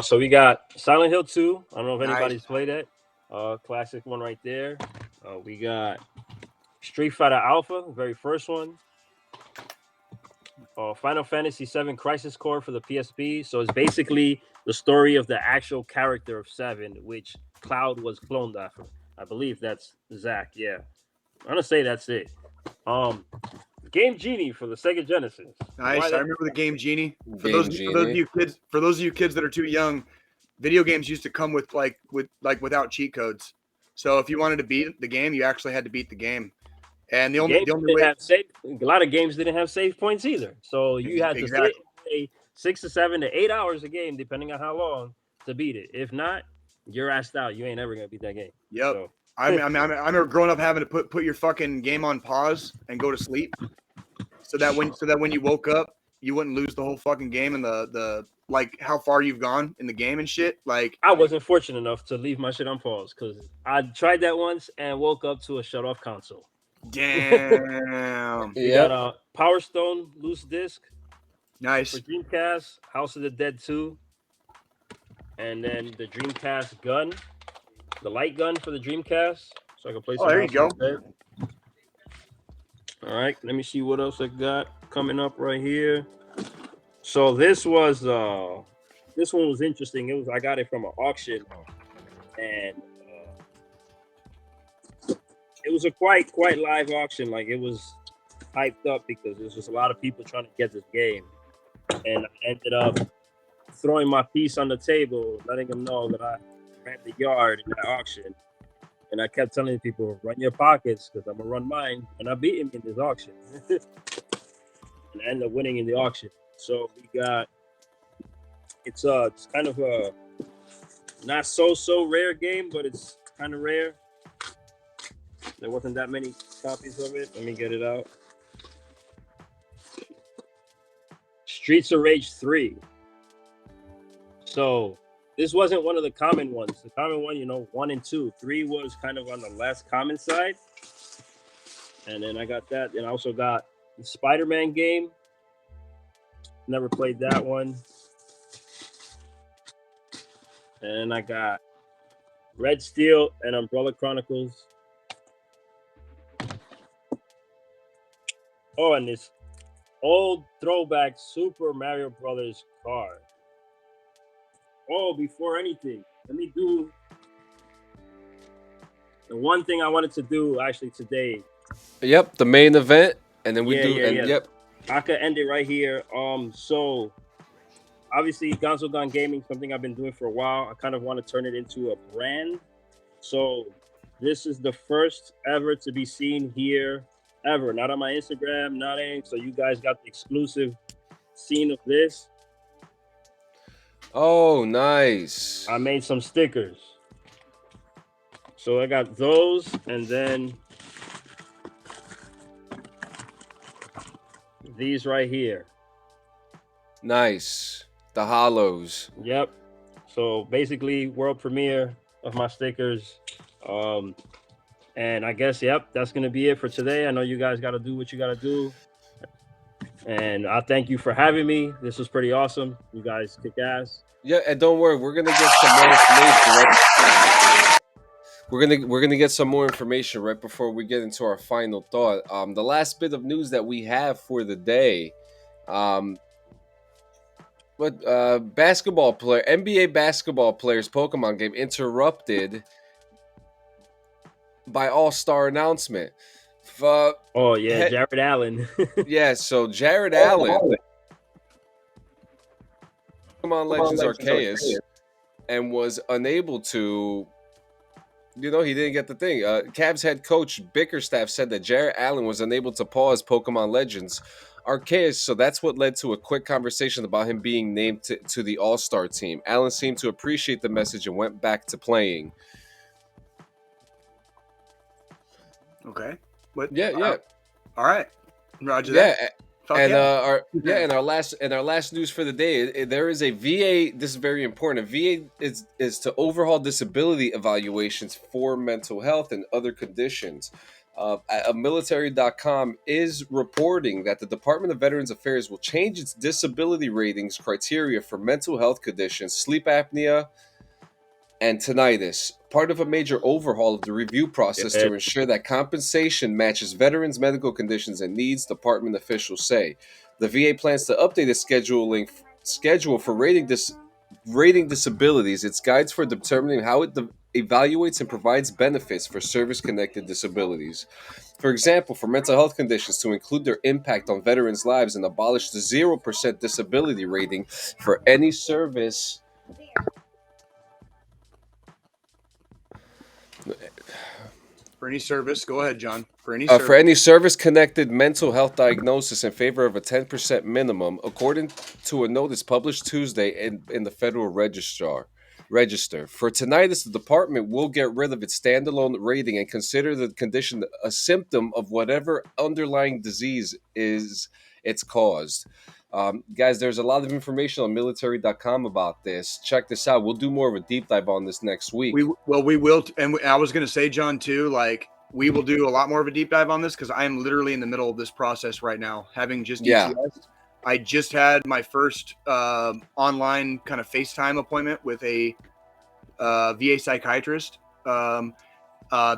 So we got Silent Hill 2. I don't know if anybody's played it. Classic one right there. We got Street Fighter Alpha, the very first one. Final Fantasy VII Crisis Core for the PSP. So it's basically the story of the actual character of 7, which Cloud was cloned after. I believe that's Zack. Yeah, I'm gonna say that's it. Game Genie for the Sega Genesis. Nice. I remember the Game Genie. For those of you kids that are too young, video games used to come with without cheat codes. So if you wanted to beat the game, you actually had to beat the game. And the only way a lot of games didn't have save points either. So you had to play 6 to 7 to 8 hours a game, depending on how long, to beat it. If not, you're asked out. You ain't ever gonna beat that game. Yep. So, I remember growing up having to put your fucking game on pause and go to sleep, so that when you woke up, you wouldn't lose the whole fucking game and the like how far you've gone in the game and shit. Like I wasn't fortunate enough to leave my shit on pause because I tried that once and woke up to a shut off console. Damn. We got Power Stone loose disc. Nice. For Dreamcast, House of the Dead 2, and then the Dreamcast gun, the light gun for the Dreamcast, so I can play some. Oh, there you go. All right, let me see what else I got coming up right here. So this one was interesting. I got it from an auction, and it was a quite live auction. Like it was hyped up because there's just a lot of people trying to get this game, and I ended up throwing my piece on the table, letting them know that I ran the yard in that auction. And I kept telling people, run your pockets because I'm gonna run mine, and I beat him in this auction, and I ended up winning in the auction. So we got it's kind of a not so rare game, but it's kind of rare. There wasn't that many copies of it. Let me get it out. Streets of Rage 3. So this wasn't one of the common ones. The common one, 1 and 2. 3 was kind of on the less common side. And then I got that. And I also got the Spider-Man game. Never played that one. And I got Red Steel and Umbrella Chronicles. Oh, and this old throwback Super Mario Brothers card. Oh, before anything, let me do The one thing I wanted to do actually today. Yep, the main event, and then we do. Yeah. Yep. I could end it right here. So obviously, Gonzo Gun Gaming, something I've been doing for a while. I kind of want to turn it into a brand. So this is the first ever to be seen here ever. Not on my Instagram, nothing. So you guys got the exclusive scene of this. Oh, nice. I made some stickers. So I got those, and then these right here. Nice. The hollows. Yep. So basically, world premiere of my stickers. And I guess, yep, that's gonna be it for today. I know you guys got to do what you got to do, and I thank you for having me. This was pretty awesome. You guys kick ass. Yeah, and don't worry, we're gonna get some more information. Right? We're gonna get some more information right before we get into our final thought. The last bit of news that we have for the day. Basketball player, NBA basketball players Pokemon game interrupted by All-Star announcement. Oh yeah, Jared Allen. Yeah, so Jared Allen, Pokemon Legends Arceus, and was unable to. He didn't get the thing. Cavs head coach Bickerstaff said that Jared Allen was unable to pause Pokemon Legends Arceus, so that's what led to a quick conversation about him being named to the All-Star team. Allen seemed to appreciate the message and went back to playing. Okay. What? Yeah. All right. Roger that. Yeah. Fuck And yeah. and our last news for the day, there is a VA. This is very important. A VA is to overhaul disability evaluations for mental health and other conditions. Military.com is reporting that the Department of Veterans Affairs will change its disability ratings criteria for mental health conditions, sleep apnea, and tinnitus, part of a major overhaul of the review process to ensure that compensation matches veterans' medical conditions and needs, department officials say. The VA plans to update its schedule for rating disabilities, its guides for determining how it evaluates and provides benefits for service-connected disabilities. For example, for mental health conditions to include their impact on veterans' lives and abolish the 0% disability rating for any service. For any service, go ahead, John. For any service-connected mental health diagnosis in favor of a 10% minimum, according to a notice published Tuesday in the Federal Register. For tinnitus, the department will get rid of its standalone rating and consider the condition a symptom of whatever underlying disease is it's caused. Guys, there's a lot of information on military.com about this. Check this out. We'll do more of a deep dive on this next week. We will. And I was going to say, John, too, like we will do a lot more of a deep dive on this because I am literally in the middle of this process right now, having just DTS. I just had my first online kind of FaceTime appointment with a VA psychiatrist.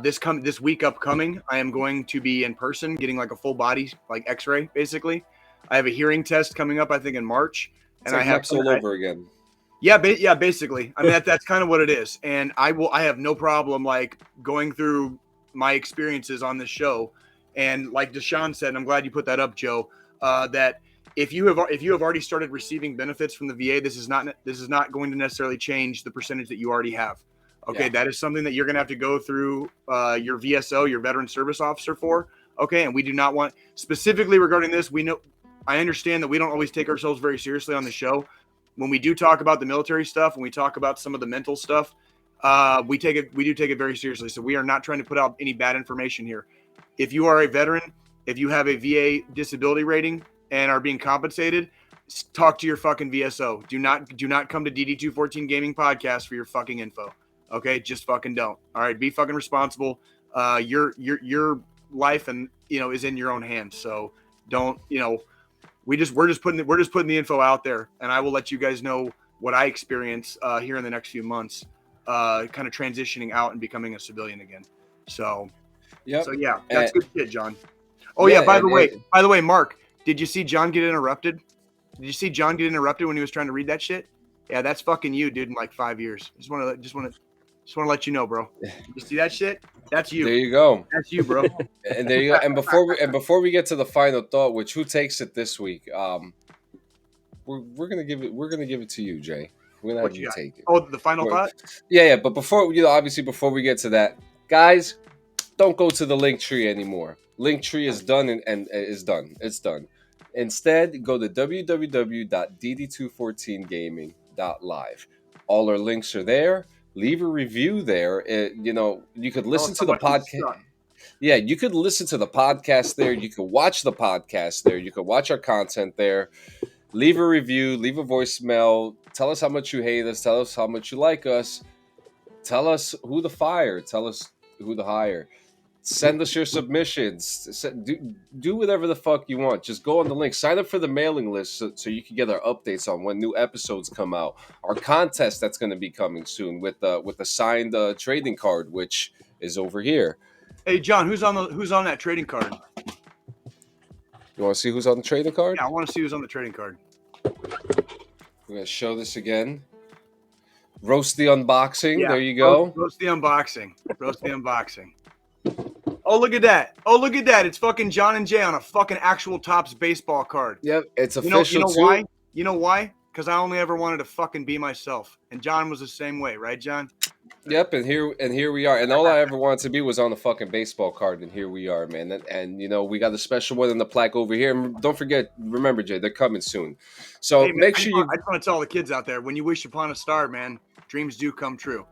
This week upcoming, I am going to be in person getting like a full body like X-ray, basically. I have a hearing test coming up, I think, in March, and I have all over again. Yeah, basically. I mean, that's kind of what it is, and I have no problem like going through my experiences on this show, and like Deshaun said, and I'm glad you put that up, Joe. That if you have already started receiving benefits from the VA, this is not going to necessarily change the percentage that you already have. Okay, That is something that you're going to have to go through your VSO, your Veteran Service Officer, for. Okay, and we do not want specifically regarding this. I understand that we don't always take ourselves very seriously on the show. When we do talk about the military stuff, when we talk about some of the mental stuff, we do take it very seriously. So we are not trying to put out any bad information here. If you are a veteran, if you have a VA disability rating and are being compensated, talk to your fucking VSO. Do not come to DD214 Gaming Podcast for your fucking info. Okay, just fucking don't. All right, be fucking responsible. Your life and is in your own hands. So don't we're just putting the info out there, and I will let you guys know what I experience here in the next few months, kind of transitioning out and becoming a civilian again. So, So yeah, that's good shit, John. Oh yeah, by the way, Mark, did you see John get interrupted? Did you see John get interrupted when he was trying to read that shit? Yeah, that's fucking you, dude. In like 5 years, just want to Just want to let you know, bro. You see that shit? That's you. There you go. That's you, bro. And there you go. And before we get to the final thought, which who takes it this week? We're gonna give it to you, Jay. We're gonna What have you you got? take it. Oh, the final Well, thought? Yeah. But before obviously before we get to that, guys, don't go to the link tree anymore. Link tree is done and is done. It's done. Instead, go to www.dd214gaming.live. All our links are there. Leave a review there. You could listen to the podcast. Yeah, you could listen to the podcast there. You could watch the podcast there. You could watch our content there. Leave a review. Leave a voicemail. Tell us how much you hate us. Tell us how much you like us. Tell us who to fire. Tell us who to hire. Send us your submissions. Do whatever the fuck you want. Just go on the link. Sign up for the mailing list so you can get our updates on when new episodes come out. Our contest that's going to be coming soon with the signed trading card, which is over here. Hey, John, who's on that trading card? You want to see who's on the trading card? Yeah, I want to see who's on the trading card. We're going to show this again. Roast the unboxing. Yeah, there you go. Roast the unboxing. Roast the unboxing. Oh, look at that. Oh, look at that. It's fucking John and Jay on a fucking actual Topps baseball card. Yep, it's official. You know why? You know why? Because I only ever wanted to fucking be myself. And John was the same way, right, John? Yep, and here we are. And all I ever wanted to be was on the fucking baseball card, and here we are, man. And we got the special one in the plaque over here. And don't forget, remember, Jay, they're coming soon. So hey, man, make sure I just want to tell all the kids out there, when you wish upon a star, man, dreams do come true.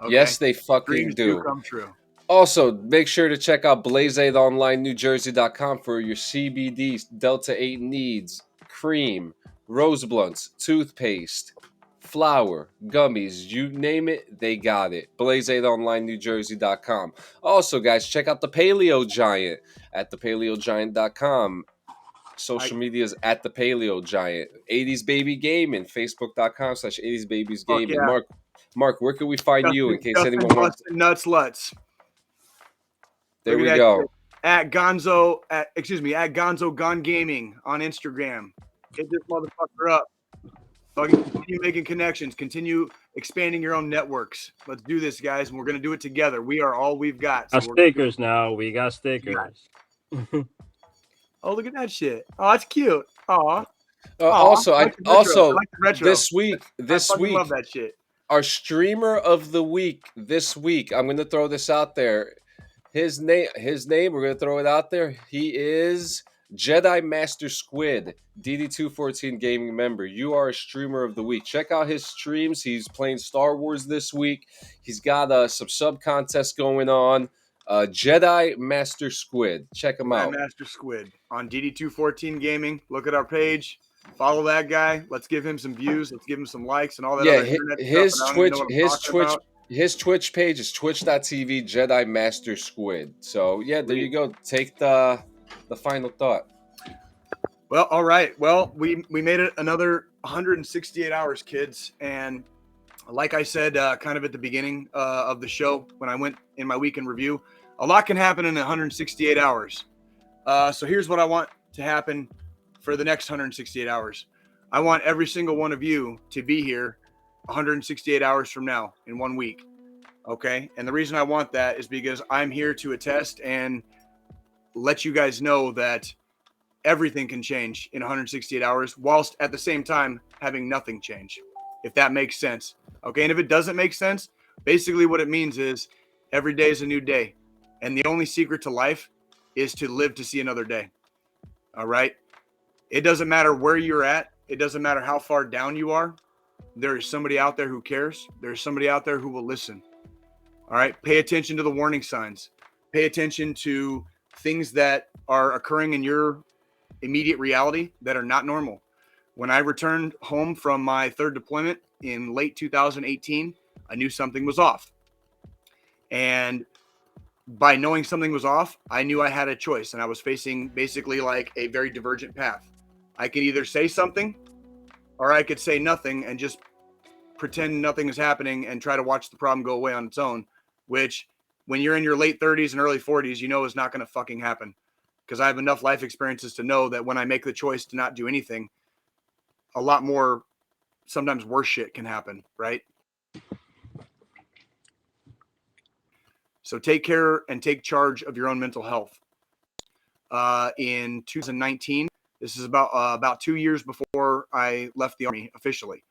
Okay? Yes, they fucking dreams do come true. Also, make sure to check out blaze8onlinenewjersey.com for your CBD Delta 8 needs, cream, rose blunts, toothpaste, flour, gummies, you name it, they got it. Blaze8onlinenewjersey.com. Also, guys, check out the Paleo Giant at thepaleogiant.com. Social media is at the Paleo Giant. 80s Baby Gaming, facebook.com/80sbabiesgaming. Yeah. Mark, where can we find you in case Justin anyone wants? Nuts Lutz. There we go. At Gonzo, at Gonzo Gun Gaming on Instagram. Hit this motherfucker up. Fucking continue making connections. Continue expanding your own networks. Let's do this, guys, and we're gonna do it together. We are all we've got. So stickers now. We got stickers. Oh, look at that shit. Oh, that's cute. Oh. Also, I like this week, I love that shit. Our streamer of the week this week. I'm gonna throw this out there. His name. We're gonna throw it out there. He is Jedi Master Squid, DD214 gaming member. You are a streamer of the week. Check out his streams. He's playing Star Wars this week. He's got some sub contests going on. Jedi Master Squid. Check him out. Master Squid on DD214 Gaming. Look at our page. Follow that guy. Let's give him some views. Let's give him some likes and all that. Yeah, his Twitch page is twitch.tv Jedi Master Squid. So yeah, there you go. Take the final thought. Well, all right. Well, we made it another 168 hours, kids, and like I said, kind of at the beginning of the show when I went in my weekend review, a lot can happen in 168 hours. So here's what I want to happen for the next 168 hours. I want every single one of you to be here 168 hours from now in 1 week. Okay. And the reason I want that is because I'm here to attest and let you guys know that everything can change in 168 hours whilst at the same time having nothing change, if that makes sense. Okay. And if it doesn't make sense, basically what it means is every day is a new day. And the only secret to life is to live to see another day. All right. It doesn't matter where you're at. It doesn't matter how far down you are. There is somebody out there who cares. There's somebody out there who will listen. All right. Pay attention to the warning signs. Pay attention to things that are occurring in your immediate reality that are not normal. When I returned home from my third deployment in late 2018, I knew something was off. And by knowing something was off, I knew I had a choice, and I was facing basically like a very divergent path. I could either say something or I could say nothing and just pretend nothing is happening and try to watch the problem go away on its own, which when you're in your late 30s and early 40s, you know is not going to fucking happen. Because I have enough life experiences to know that when I make the choice to not do anything, a lot more, sometimes worse shit can happen, right? So take care and take charge of your own mental health. In 2019, this is about 2 years before I left the Army officially.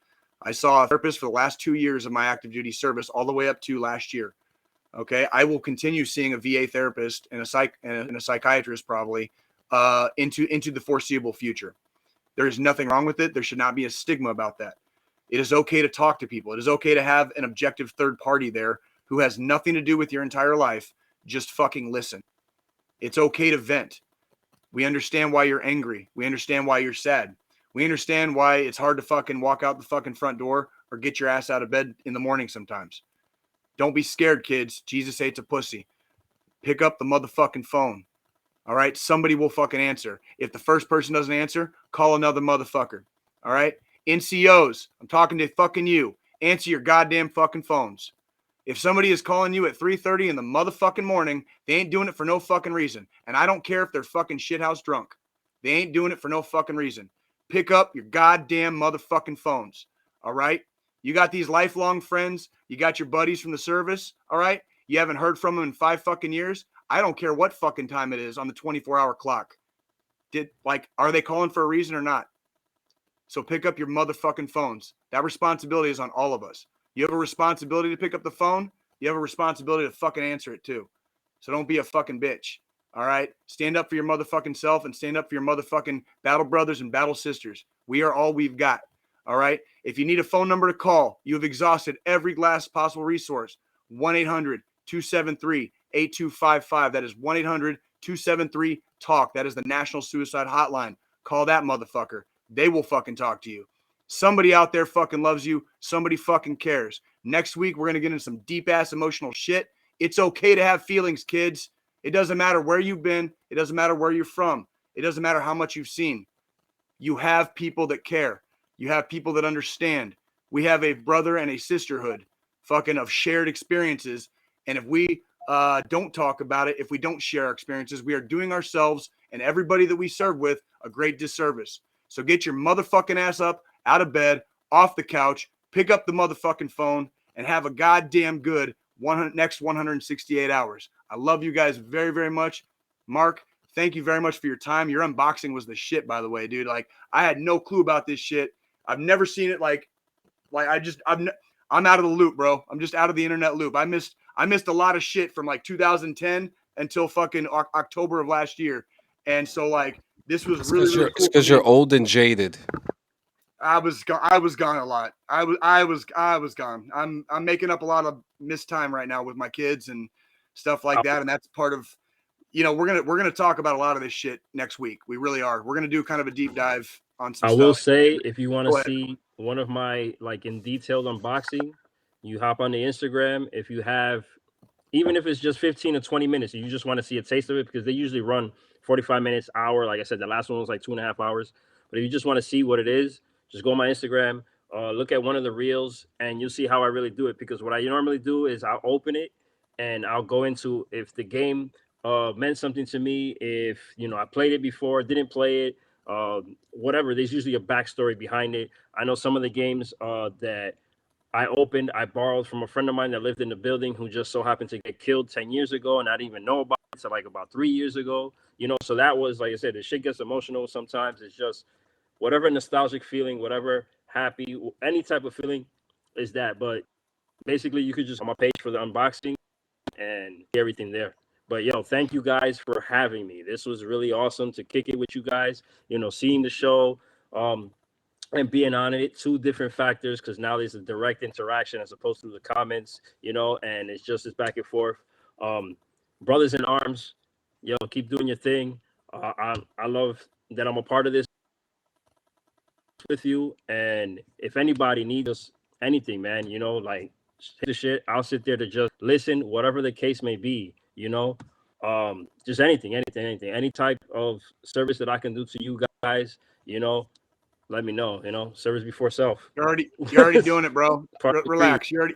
I saw a therapist for the last 2 years of my active duty service, all the way up to last year. Okay, I will continue seeing a VA therapist and a psychiatrist probably into the foreseeable future. There is nothing wrong with it. There should not be a stigma about that. It is okay to talk to people. It is okay to have an objective third party there who has nothing to do with your entire life. Just fucking listen. It's okay to vent. We understand why you're angry. We understand why you're sad. We understand why it's hard to fucking walk out the fucking front door or get your ass out of bed in the morning sometimes. Don't be scared, kids. Jesus hates a pussy. Pick up the motherfucking phone. All right? Somebody will fucking answer. If the first person doesn't answer, call another motherfucker. All right? NCOs, I'm talking to fucking you. Answer your goddamn fucking phones. If somebody is calling you at 3:30 in the motherfucking morning, they ain't doing it for no fucking reason. And I don't care if they're fucking shithouse drunk. They ain't doing it for no fucking reason. Pick up your goddamn motherfucking phones. All right? You got these lifelong friends. You got your buddies from the service. All right? You haven't heard from them in 5 fucking years. I don't care what fucking time it is on the 24-hour clock. Are they calling for a reason or not? So pick up your motherfucking phones. That responsibility is on all of us. You have a responsibility to pick up the phone. You have a responsibility to fucking answer it too. So don't be a fucking bitch. All right? Stand up for your motherfucking self and stand up for your motherfucking battle brothers and battle sisters. We are all we've got. All right? If you need a phone number to call, you have exhausted every last possible resource. 1-800-273-8255. That is 1-800-273-TALK. That is the National Suicide Hotline. Call that motherfucker. They will fucking talk to you. Somebody out there fucking loves you. Somebody fucking cares. Next week, we're going to get into some deep-ass emotional shit. It's okay to have feelings, kids. It doesn't matter where you've been. It doesn't matter where you're from. It doesn't matter how much you've seen. You have people that care. You have people that understand. We have a brother and a sisterhood fucking of shared experiences. And if we don't talk about it, if we don't share our experiences, we are doing ourselves and everybody that we serve with a great disservice. So get your motherfucking ass up, out of bed, off the couch, pick up the motherfucking phone, and have a goddamn good next 168 hours. I love you guys very, very much. Mark, thank you very much for your time. Your unboxing was the shit, by the way, dude. Like, I had no clue about this shit. I've never seen it. I'm out of the loop, bro. I'm just out of the internet loop. I missed a lot of shit from like 2010 until fucking October of last year. And so like, this was really cool. It's because you're old and jaded. I was gone a lot. I was gone. I'm making up a lot of missed time right now with my kids and stuff like that. And that's part of, we're gonna talk about a lot of this shit next week. We really are. We're gonna do kind of a deep dive on some I stuff. will say, if you want Go to ahead. see one of my in detailed unboxing, you hop on the Instagram. If you have, even if it's just 15 or 20 minutes, and you just want to see a taste of it, because they usually run 45 minutes, hour. Like I said, the last one was like 2.5 hours. But if you just want to see what it is, just go on my Instagram, look at one of the reels, and you'll see how I really do it. Because what I normally do is I'll open it and I'll go into if the game meant something to me, if I played it before, didn't play it, whatever. There's usually a backstory behind it. I know some of the games that I borrowed from a friend of mine that lived in the building who just so happened to get killed 10 years ago, and I didn't even know about it. So about 3 years ago, so that was, like I said, the shit gets emotional sometimes. It's just whatever nostalgic feeling, whatever happy, any type of feeling is that. But basically, you could just on my page for the unboxing and everything there. But thank you guys for having me. This was really awesome to kick it with you guys. Seeing the show. And being on it, 2 different factors, because now there's a direct interaction as opposed to the comments, and it's just this back and forth. Brothers in arms, keep doing your thing. I love that I'm a part of this with you, and if anybody needs us anything, man, hit the shit. I'll sit there to just listen, whatever the case may be, just anything, any type of service that I can do to you guys, let me know. Service before self. You're already doing it, bro. Relax. You're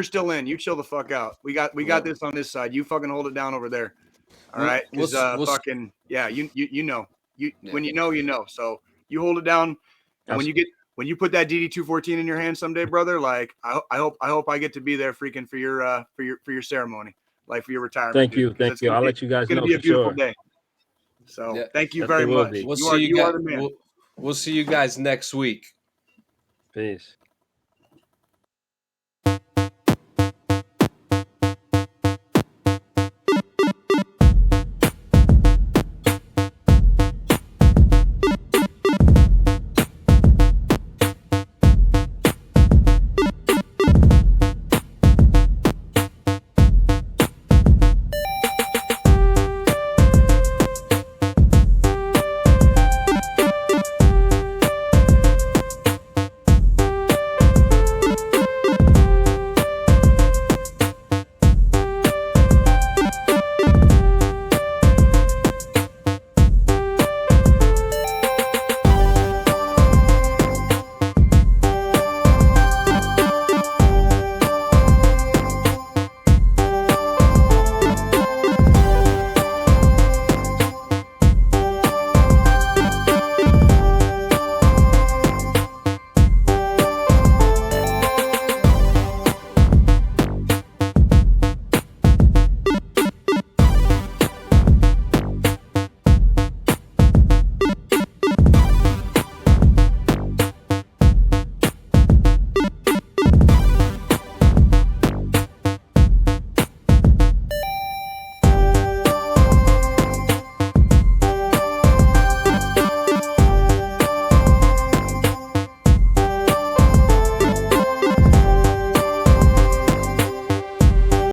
still in. You chill the fuck out. We got this on this side. You fucking hold it down over there. All right. Because fucking yeah, when you know. So you hold it down, and when when you put that DD214 in your hand someday, brother, like I hope I get to be there freaking for your ceremony, like for your retirement. Thank dude, you, 'cause thank it's you. gonna I'll be- let you guys It's gonna know be a for beautiful sure. day. So Yeah. thank you Yes, very it will much. be. We'll You see you are guys. the man. We'll see you guys next week. Peace.